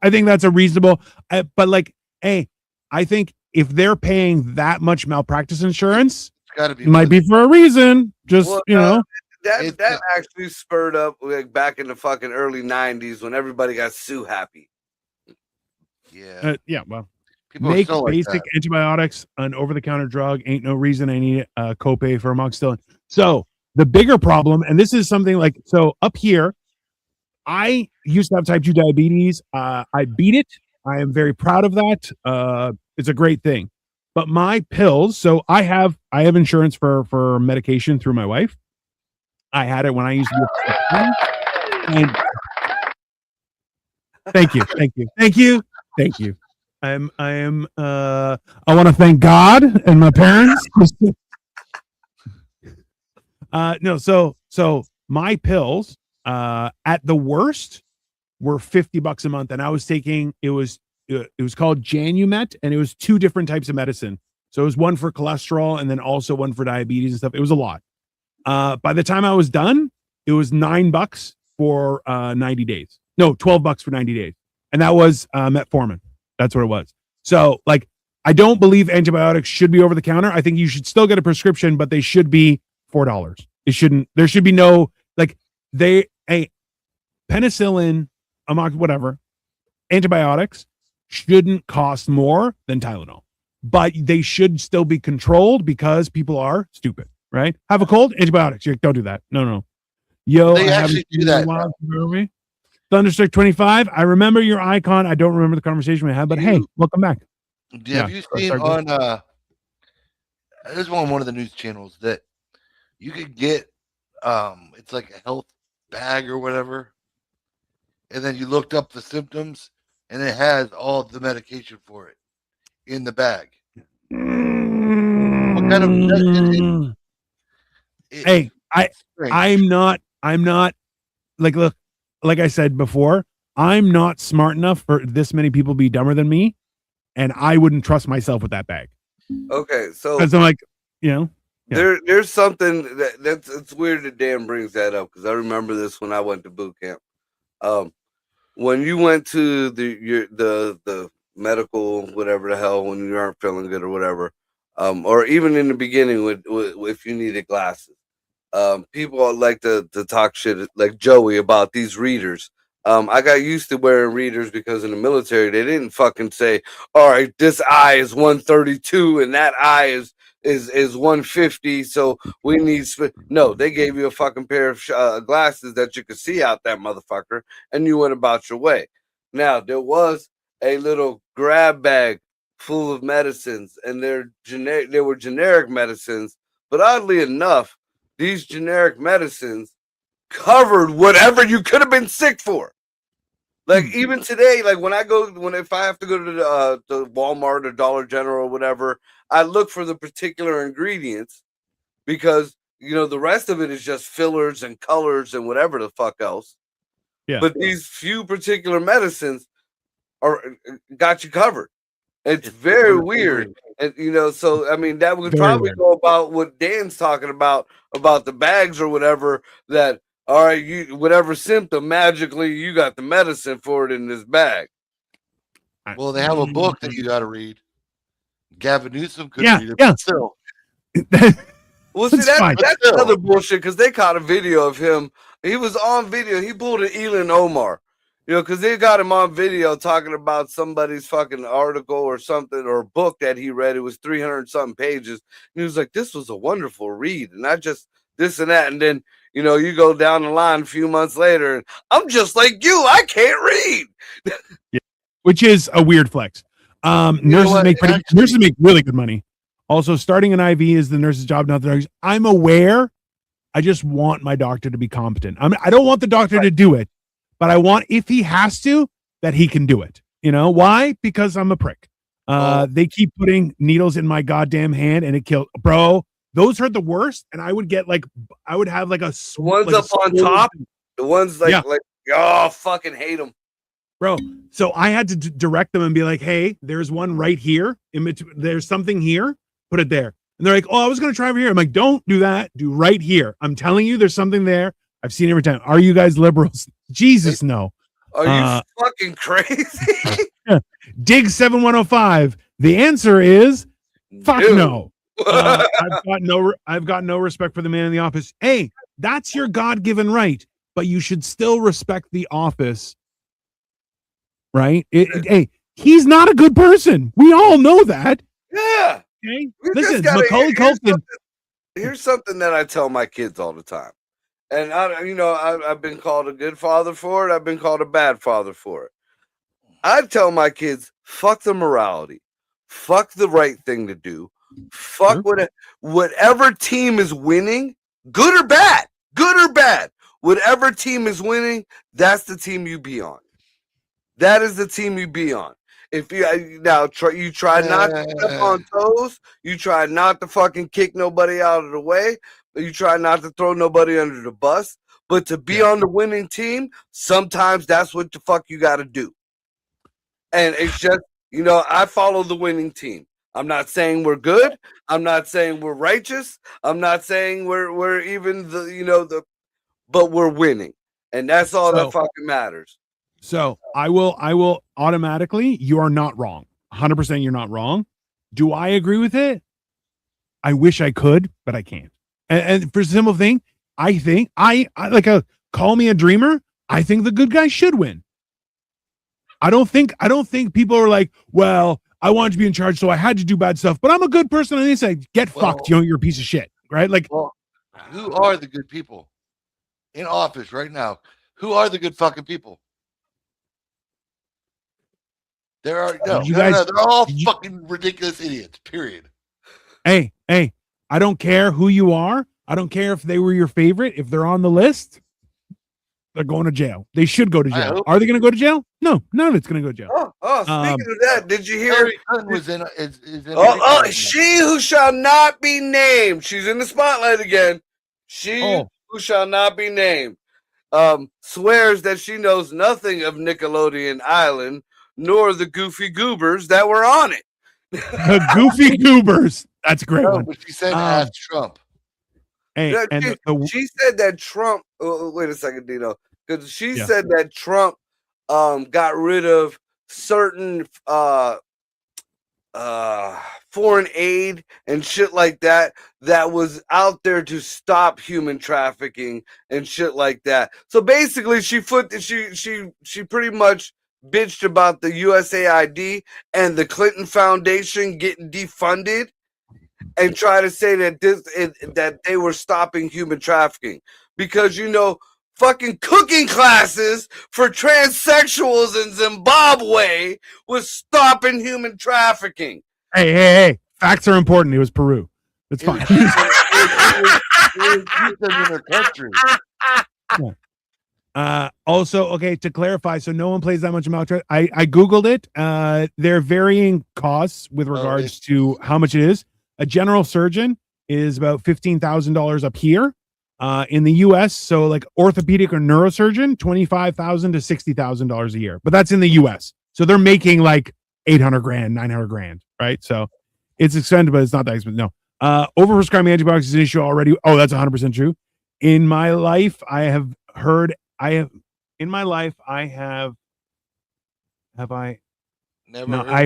I think that's a reasonable, but like, hey, I think if they're paying that much malpractice insurance, It's got to be. might be for a reason. Just, That actually spurred up like back in the fucking early 90s when everybody got sue happy. Yeah. Well, People are make still like basic that. antibiotics an over-the-counter drug. Ain't no reason I need a copay for amoxicillin. So the bigger problem, and this is something like, so up here, I used to have type 2 diabetes. I beat it. I am very proud of that. It's a great thing. But my pills, so I have insurance for medication through my wife. I had it when I used to be and thank you. I want to thank God and my parents. So my pills at the worst were $50 a month, and I was taking it was called Janumet, and it was 2 different types of medicine. So it was one for cholesterol and then also one for diabetes and stuff. It was a lot. By the time I was done, it was $9 for 90 days. No, $12 for 90 days. And that was metformin. That's what it was. So like, I don't believe antibiotics should be over the counter. I think you should still get a prescription, but they should be $4. There should be no, like penicillin, whatever, antibiotics shouldn't cost more than Tylenol, but they should still be controlled because people are stupid, right? Have a cold, antibiotics. You're like, don't do that. No. Yo, They I actually haven't do that. Remember me? Thunderstruck 25. I remember your icon. I don't remember the conversation we had, but hey, welcome back. Have you seen on there's one of the news channels that you could get it's like a health bag or whatever, and then you looked up the symptoms and it has all the medication for it in the bag. What kind of Hey, I'm not look, like I said before, I'm not smart enough for this many people to be dumber than me, and I wouldn't trust myself with that bag. Okay, so Because I'm like, Yeah. there's something that's it's weird that Dan brings that up because I remember this when I went to boot camp. When you went to the medical whatever the hell when you aren't feeling good or whatever, or even in the beginning with if you needed glasses, people like to talk shit like Joey about these readers. I got used to wearing readers because in the military they didn't fucking say, all right, this eye is 132 and that eye is 150, so we need no, they gave you a fucking pair of glasses that you could see out that motherfucker and you went about your way. Now there was a little grab bag full of medicines, and they were generic medicines, but oddly enough, these generic medicines covered whatever you could have been sick for. Like even today, like if I have to go to the Walmart or Dollar General or whatever, I look for the particular ingredients because the rest of it is just fillers and colors and whatever the fuck else. Yeah. But these few particular medicines got you covered. It's very weird. And so I mean that would probably go about what Dan's talking about the bags or whatever, that all right, you whatever symptom, magically you got the medicine for it in this bag. Well, they have a book that you got to read. Gavin Newsom could read it, yeah. but still. Well, see, that's another bullshit, because they caught a video of him. He was on video. He pulled an Elon Omar, because they got him on video talking about somebody's fucking article or something, or a book that he read. It was 300-something pages. And he was like, this was a wonderful read. And not just this and that. And then, you go down the line a few months later, and I'm just like you. I can't read. Yeah. Which is a weird flex. Nurses make really good money. Also, starting an IV is the nurse's job, not the doctor's. I'm aware. I just want my doctor to be competent. I don't want the doctor to do it, but I want, if he has to, that he can do it. Why? Because I'm a prick. They keep putting needles in my goddamn hand, and it killed. Bro, those hurt the worst, and I would have like a ones up on top. The ones like fucking hate them. Bro, so I had to direct them and be like, hey, there's one right here. There's something here. Put it there. And they're like, oh, I was going to try over here. I'm like, don't do that. Do right here. I'm telling you, there's something there. I've seen it every time. Are you guys liberals? Jesus, no. Are you fucking crazy? Dig 7105. The answer is fuck no. I've got no respect for the man in the office. Hey, that's your God-given right, but you should still respect the office. Right? Hey, he's not a good person. We all know that. Yeah. Okay. Listen, Macaulay Culkin. Here's something that I tell my kids all the time, and I've been called a good father for it. I've been called a bad father for it. I tell my kids, fuck the morality, fuck the right thing to do, fuck whatever team is winning, good or bad, whatever team is winning, that's the team you be on. That is the team you be on. If you you try not to step on toes, you try not to fucking kick nobody out of the way, you try not to throw nobody under the bus, but to be on the winning team, sometimes that's what the fuck you got to do. And it's just, I follow the winning team. I'm not saying we're good. I'm not saying we're righteous. I'm not saying we're even but we're winning, and that's all that fucking matters. So I will automatically, you are not wrong. 100% you're not wrong. Do I agree with it? I wish I could, but I can't. And for a simple thing, I think I like call me a dreamer. I think the good guy should win. I don't think people are like, well, I wanted to be in charge, so I had to do bad stuff, but I'm a good person. And they say, get fucked, you're a piece of shit. Right? Like, who are the good people in office right now? Who are the good fucking people? There are they're all fucking ridiculous idiots, period. Hey, I don't care who you are. I don't care if they were your favorite. If they're on the list, they're going to jail. They should go to jail. Are they going to go to jail? No, none of it's going to go to jail. Speaking of that, did you hear? Was in she who shall not be named. She's in the spotlight again. She who shall not be named swears that she knows nothing of Nickelodeon Island, nor the goofy goobers that were on it. The goofy goobers. That's a great one. But she said ask Trump. Hey, she said that Trump. Wait a second, Dino, because she said that Trump got rid of certain foreign aid and shit like that was out there to stop human trafficking and shit like that. So basically, she pretty much bitched about the USAID and the Clinton Foundation getting defunded, and try to say that that they were stopping human trafficking, because fucking cooking classes for transsexuals in Zimbabwe was stopping human trafficking. Hey. Facts are important. It was Peru. That's fine. It was in their country. Also, okay, to clarify, so no one plays that much Maltrex. I Googled it. There are varying costs with regards to how much it is. A general surgeon is about $15,000 up here. In the US, so like orthopedic or neurosurgeon, $25,000 to $60,000 a year. But that's in the US. So they're making like 800 grand, 900 grand, right? So it's expensive, but it's not that expensive. No. Overprescribing antibiotics is an issue already. Oh, that's 100% true. In my life, have I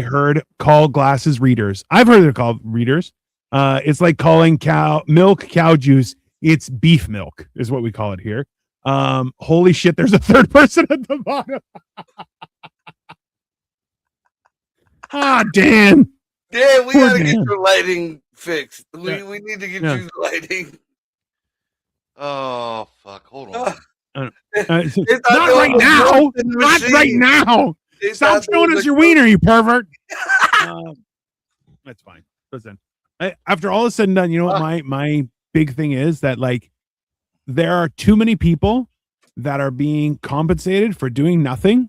heard call glasses readers. I've heard they're called readers. It's like calling milk cow juice. It's beef milk is what we call it here. Holy shit, there's a third person at the bottom. Dan. Yeah, we Poor gotta get Dan. your lighting fixed. We Yeah. we need to get Yeah. you lighting. Oh fuck! Hold on. Not They right thought they were now. roasting the Not right machine. now. They Stop thought they showing were us the your wiener, you pervert. That's fine. Listen, after all is said and done, you know what my big thing is that like there are too many people that are being compensated for doing nothing.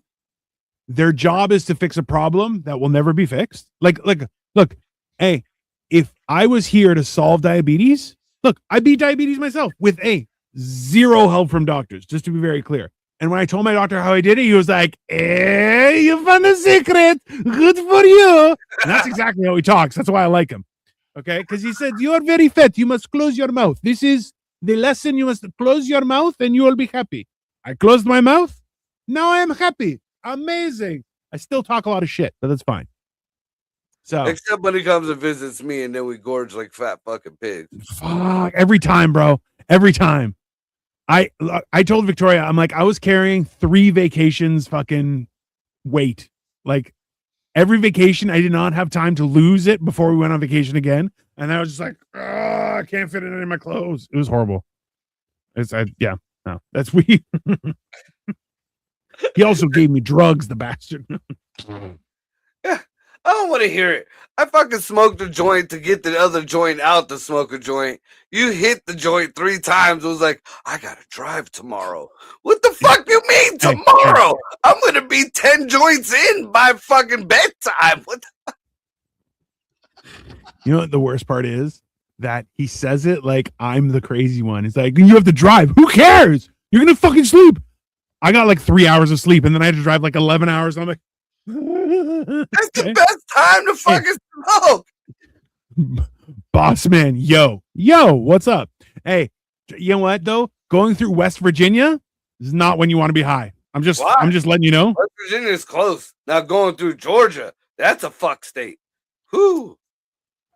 Their job is to fix a problem that will never be fixed. Like, look, hey, if I was here to solve diabetes, look, I beat diabetes myself with zero help from doctors, just to be very clear. And when I told my doctor how I did it, he was like, hey, you found the secret. Good for you. And that's exactly how he talks. That's why I like him. Okay? Because he said, you are very fat. You must close your mouth. This is the lesson. You must close your mouth and you will be happy. I closed my mouth. Now I am happy. Amazing. I still talk a lot of shit, but that's fine. So Except when he comes and visits me and then we gorge like fat fucking pigs. fuck every time, bro. Every time. I told Victoria, I'm like, I was carrying 3 vacations fucking weight. Like every vacation, I did not have time to lose it before we went on vacation again. And I was just like, I can't fit it in my clothes. It was horrible. That's weird. He also gave me drugs, the bastard. Yeah, I don't want to hear it. I fucking smoked a joint to get the other joint out to smoke a joint. You hit the joint 3 times. It was like, I gotta drive tomorrow. What the fuck you mean tomorrow? I'm gonna be 10 joints in by fucking bedtime. What the You know what the worst part is? That he says it like I'm the crazy one. It's like, you have to drive. Who cares? You're gonna fucking sleep. I got like 3 hours of sleep, and then I had to drive like 11 hours. And I'm like, That's the best time to fucking smoke. Boss man, yo, what's up? Hey, you know what though? Going through West Virginia is not when you want to be high. I'm just letting you know. West Virginia is close. Now going through Georgia, that's a fuck state. Whew.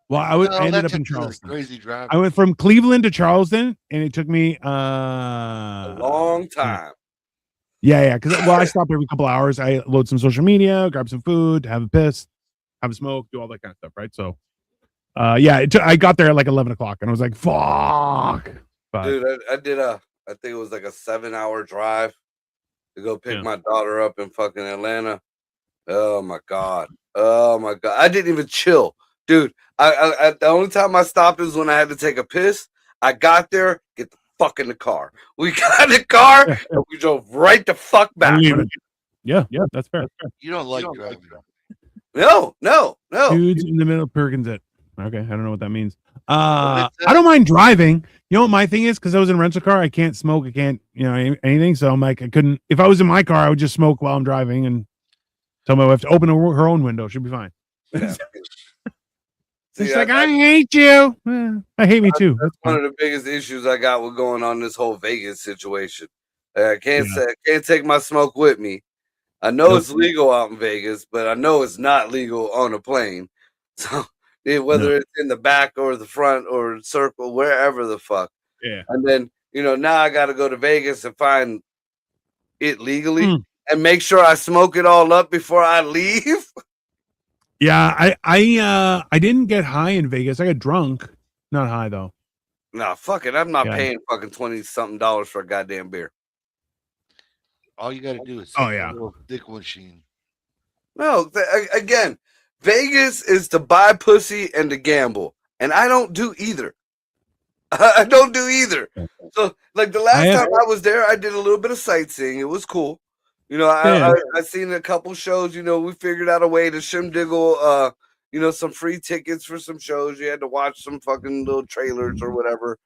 Well, I ended up in Charleston. Crazy drive. I went from Cleveland to Charleston, and it took me A long time. Yeah, because I stop every couple hours. I load some social media, grab some food, have a piss, have a smoke, do all that kind of stuff, right? So, I got there at like 11 o'clock, and I was like, "Fuck!" But, Dude, I did I think it was like a 7-hour drive to go pick my daughter up in fucking Atlanta. Oh my god, I didn't even chill, dude. I the only time I stopped was when I had to take a piss. I got there, get the fuck in the car. We got in the car and we drove right the fuck back. Yeah, that's fair. You don't like driving. No. Dudes in the middle of Perkins it. Okay, I don't know what that means. I don't mind driving. You know what my thing is? Because I was in a rental car, I can't smoke. I can't, anything. So I'm like, I couldn't. If I was in my car, I would just smoke while I'm driving and tell my wife to open her own window. She'll be fine. Yeah. It's like, I hate you. I hate me too. That's one of the biggest issues I got with going on this whole Vegas situation. I can't take my smoke with me. I know it's legal out in Vegas, but I know it's not legal on a plane. So whether it's in the back or the front or circle, wherever the fuck. Yeah. And then, now I got to go to Vegas and find it legally and make sure I smoke it all up before I leave. Yeah, I didn't get high in Vegas. I got drunk, not high though. Nah, fuck it. I'm not paying fucking $20-something for a goddamn beer. All you got to do is Oh, sit yeah. in a little dick machine. No, again, Vegas is to buy pussy and to gamble, and I don't do either. I don't do either. So, like the last time I was there, I did a little bit of sightseeing. It was cool. You know, I seen a couple shows. You know, we figured out a way to shindiggle, you know, some free tickets for some shows. You had to watch some fucking little trailers or whatever.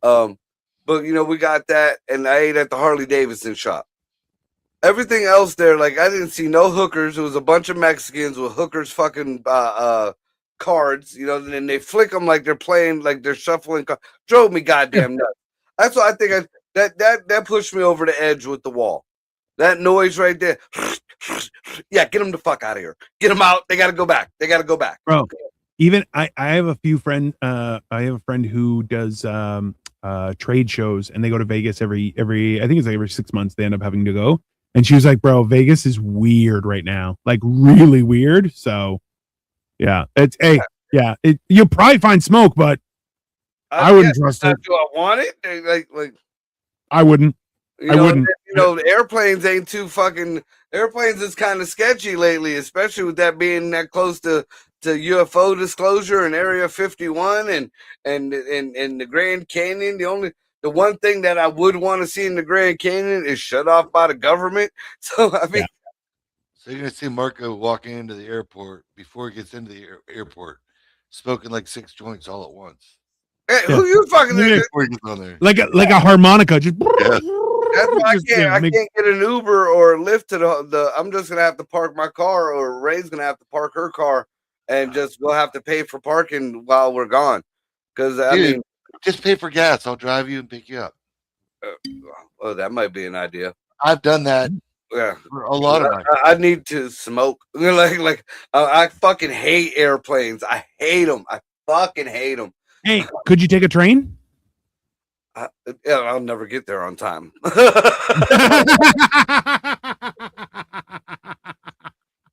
But you know, we got that, and I ate at the Harley Davidson shop. Everything else there, like I didn't see no hookers. It was a bunch of Mexicans with hookers fucking cards, you know, and then they flick them like they're playing, like they're shuffling. Drove me goddamn nuts. That's why I think that pushed me over the edge with the wall. That noise right there. Yeah, get them the fuck out of here. Get them out. They got to go back. They got to go back. Bro, even I have a few friend. I have a friend who does trade shows, and they go to Vegas every. I think it's like every 6 months. They end up having to go. And she was like, "Bro, Vegas is weird right now, like really weird." So, yeah, it's yeah. You'll probably find smoke, but I wouldn't trust it. Do I want it? Like I wouldn't. I wouldn't. You know, the airplanes ain't too fucking. Airplanes is kind of sketchy lately, especially with that being that close to UFO disclosure and Area 51 and the Grand Canyon. The one thing that I would want to see in the Grand Canyon is shut off by the government. So I mean, so you're gonna see Marco walking into the airport before he gets into the airport, smoking like 6 joints all at once. Hey, who you fucking like a harmonica, just. Yeah. That's why I can't get an Uber or a Lyft to the. I'm just gonna have to park my car, or Ray's gonna have to park her car, and we'll have to pay for parking while we're gone. Because I mean, just pay for gas. I'll drive you and pick you up. Well, that might be an idea. I've done that. Yeah, for a lot of. I need to smoke. I fucking hate airplanes. I hate them. I fucking hate them. Hey, could you take a train? I'll never get there on time.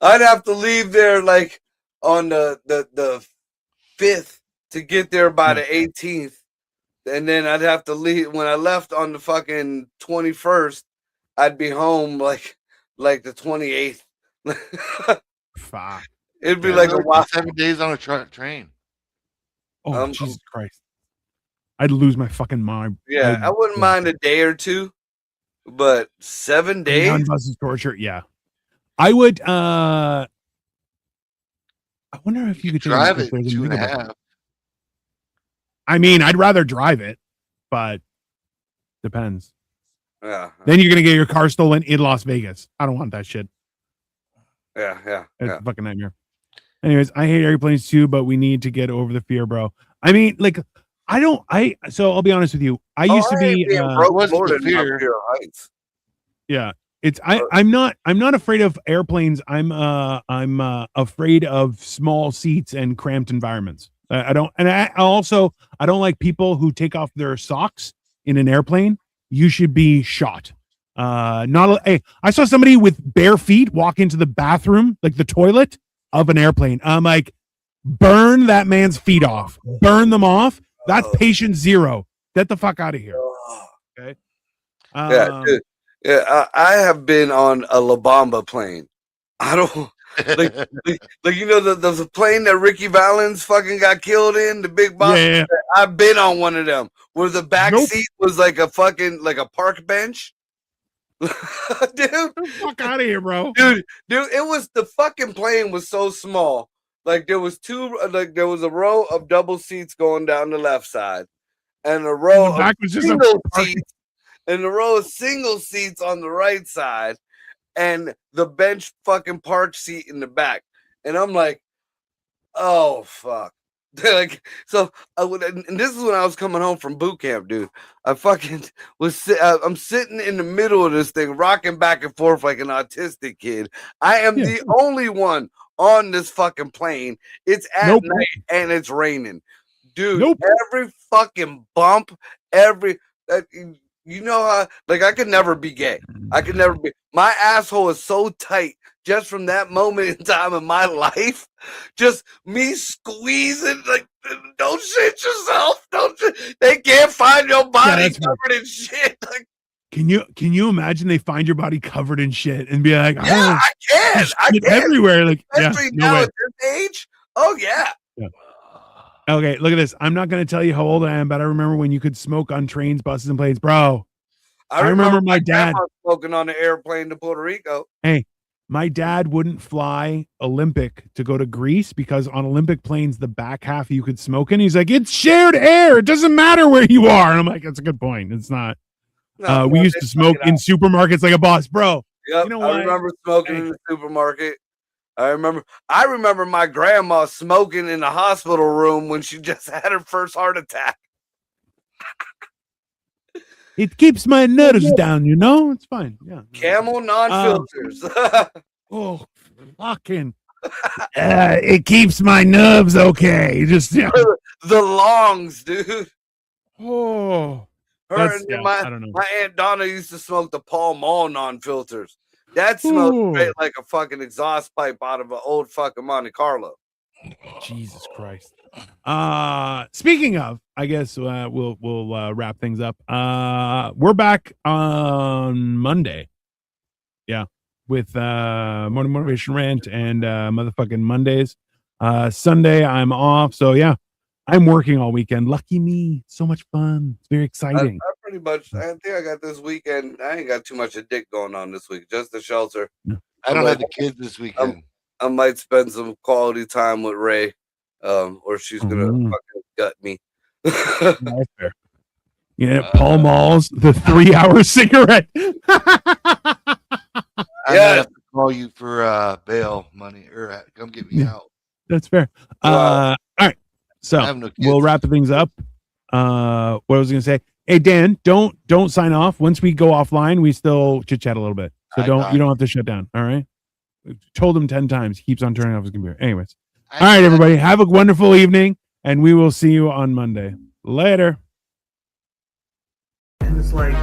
I'd have to leave there like on the 5th to get there by the 18th, and then I'd have to leave when I left on the fucking 21st. I'd be home like the 28th. Fuck. It'd be like a 7 days on a train. Oh, Jesus Christ. I'd lose my fucking mind. Yeah, I wouldn't mind a day or two, but 7 days? Non-bus torture, yeah. I would, I wonder if you could drive it 2.5. I mean, I'd rather drive it, but depends. Yeah. Then you're going to get your car stolen in Las Vegas. I don't want that shit. Yeah. It's a fucking nightmare. Anyways, I hate airplanes too, but we need to get over the fear, bro. I mean, like, so I'll be honest with you. I used to be yeah. I'm not afraid of airplanes. I'm afraid of small seats and cramped environments. I don't like people who take off their socks in an airplane. You should be shot. I saw somebody with bare feet walk into the bathroom, like the toilet of an airplane. I'm like, burn that man's feet off. Burn them off. That's patient zero. Get the fuck out of here. Okay. Dude. Yeah. I have been on a La Bamba plane. I don't like you know the plane that Ricky Valens fucking got killed in, the big box. Yeah. I've been on one of them where the back seat was like a fucking like a park bench. Dude, get the fuck out of here, bro. Dude, it was the fucking plane was so small. Like there was a row of double seats going down the left side, and a row of single seats, and a row of single seats on the right side, and the bench fucking park seat in the back. And I'm like, oh fuck. Like so and this is when I was coming home from boot camp, dude. I fucking I'm sitting in the middle of this thing, rocking back and forth like an autistic kid. I am the only one on this fucking plane. It's at night and it's raining, dude. Every fucking bump, you know how, like, I could never be gay. I could never be. My asshole is so tight just from that moment in time in my life. Just me squeezing, like, don't shit yourself. They can't find your body covered in shit. Like, Can you imagine they find your body covered in shit and be like, Yeah, I can. there's I shit can. everywhere? Like, yeah, Especially no now way. at this age. Oh yeah. Okay, look at this. I'm not going to tell you how old I am, but I remember when you could smoke on trains, buses, and planes, bro. I remember my dad grandma smoking on the airplane to Puerto Rico. Hey, my dad wouldn't fly Olympic to go to Greece because on Olympic planes, the back half you could smoke in. He's like, it's shared air. It doesn't matter where you are. And I'm like, that's a good point. It's not. No, We used to smoke in supermarkets like a boss, bro. Yep, You know I what? remember smoking in the supermarket. I remember my grandma smoking in the hospital room when she just had her first heart attack. It keeps my nerves down, you know? It's fine. Yeah. Camel non-filters. Oh, fucking. It keeps my nerves okay. Just, yeah. The longs, dude. Oh. Her and I don't know. my Aunt Donna used to smoke the Pall Mall non-filters. That smelled straight like a fucking exhaust pipe out of an old fucking Monte Carlo. Jesus Christ. Speaking of, I guess we'll wrap things up. We're back on Monday. Yeah, with Morning Motivation Rant and motherfucking Mondays. Sunday I'm off, so yeah, I'm working all weekend. Lucky me, so much fun. It's very exciting. I pretty much. I think I got this weekend. I ain't got too much of dick going on this week. Just the shelter. I don't have the kids this weekend. I might spend some quality time with Ray, or she's gonna fucking gut me. That's fair. Yeah, Paul Malls, the 3-hour cigarette. I'm gonna have to call you for bail money or come get me out. That's fair. All right. So we'll wrap things up. What was I gonna say? Hey Dan, don't sign off. Once we go offline, we still chit chat a little bit. So you don't have to shut down. All right. Told him 10 times. He keeps on turning off his computer. Anyways. All right, everybody. Have a wonderful evening, and we will see you on Monday. Later. And it's like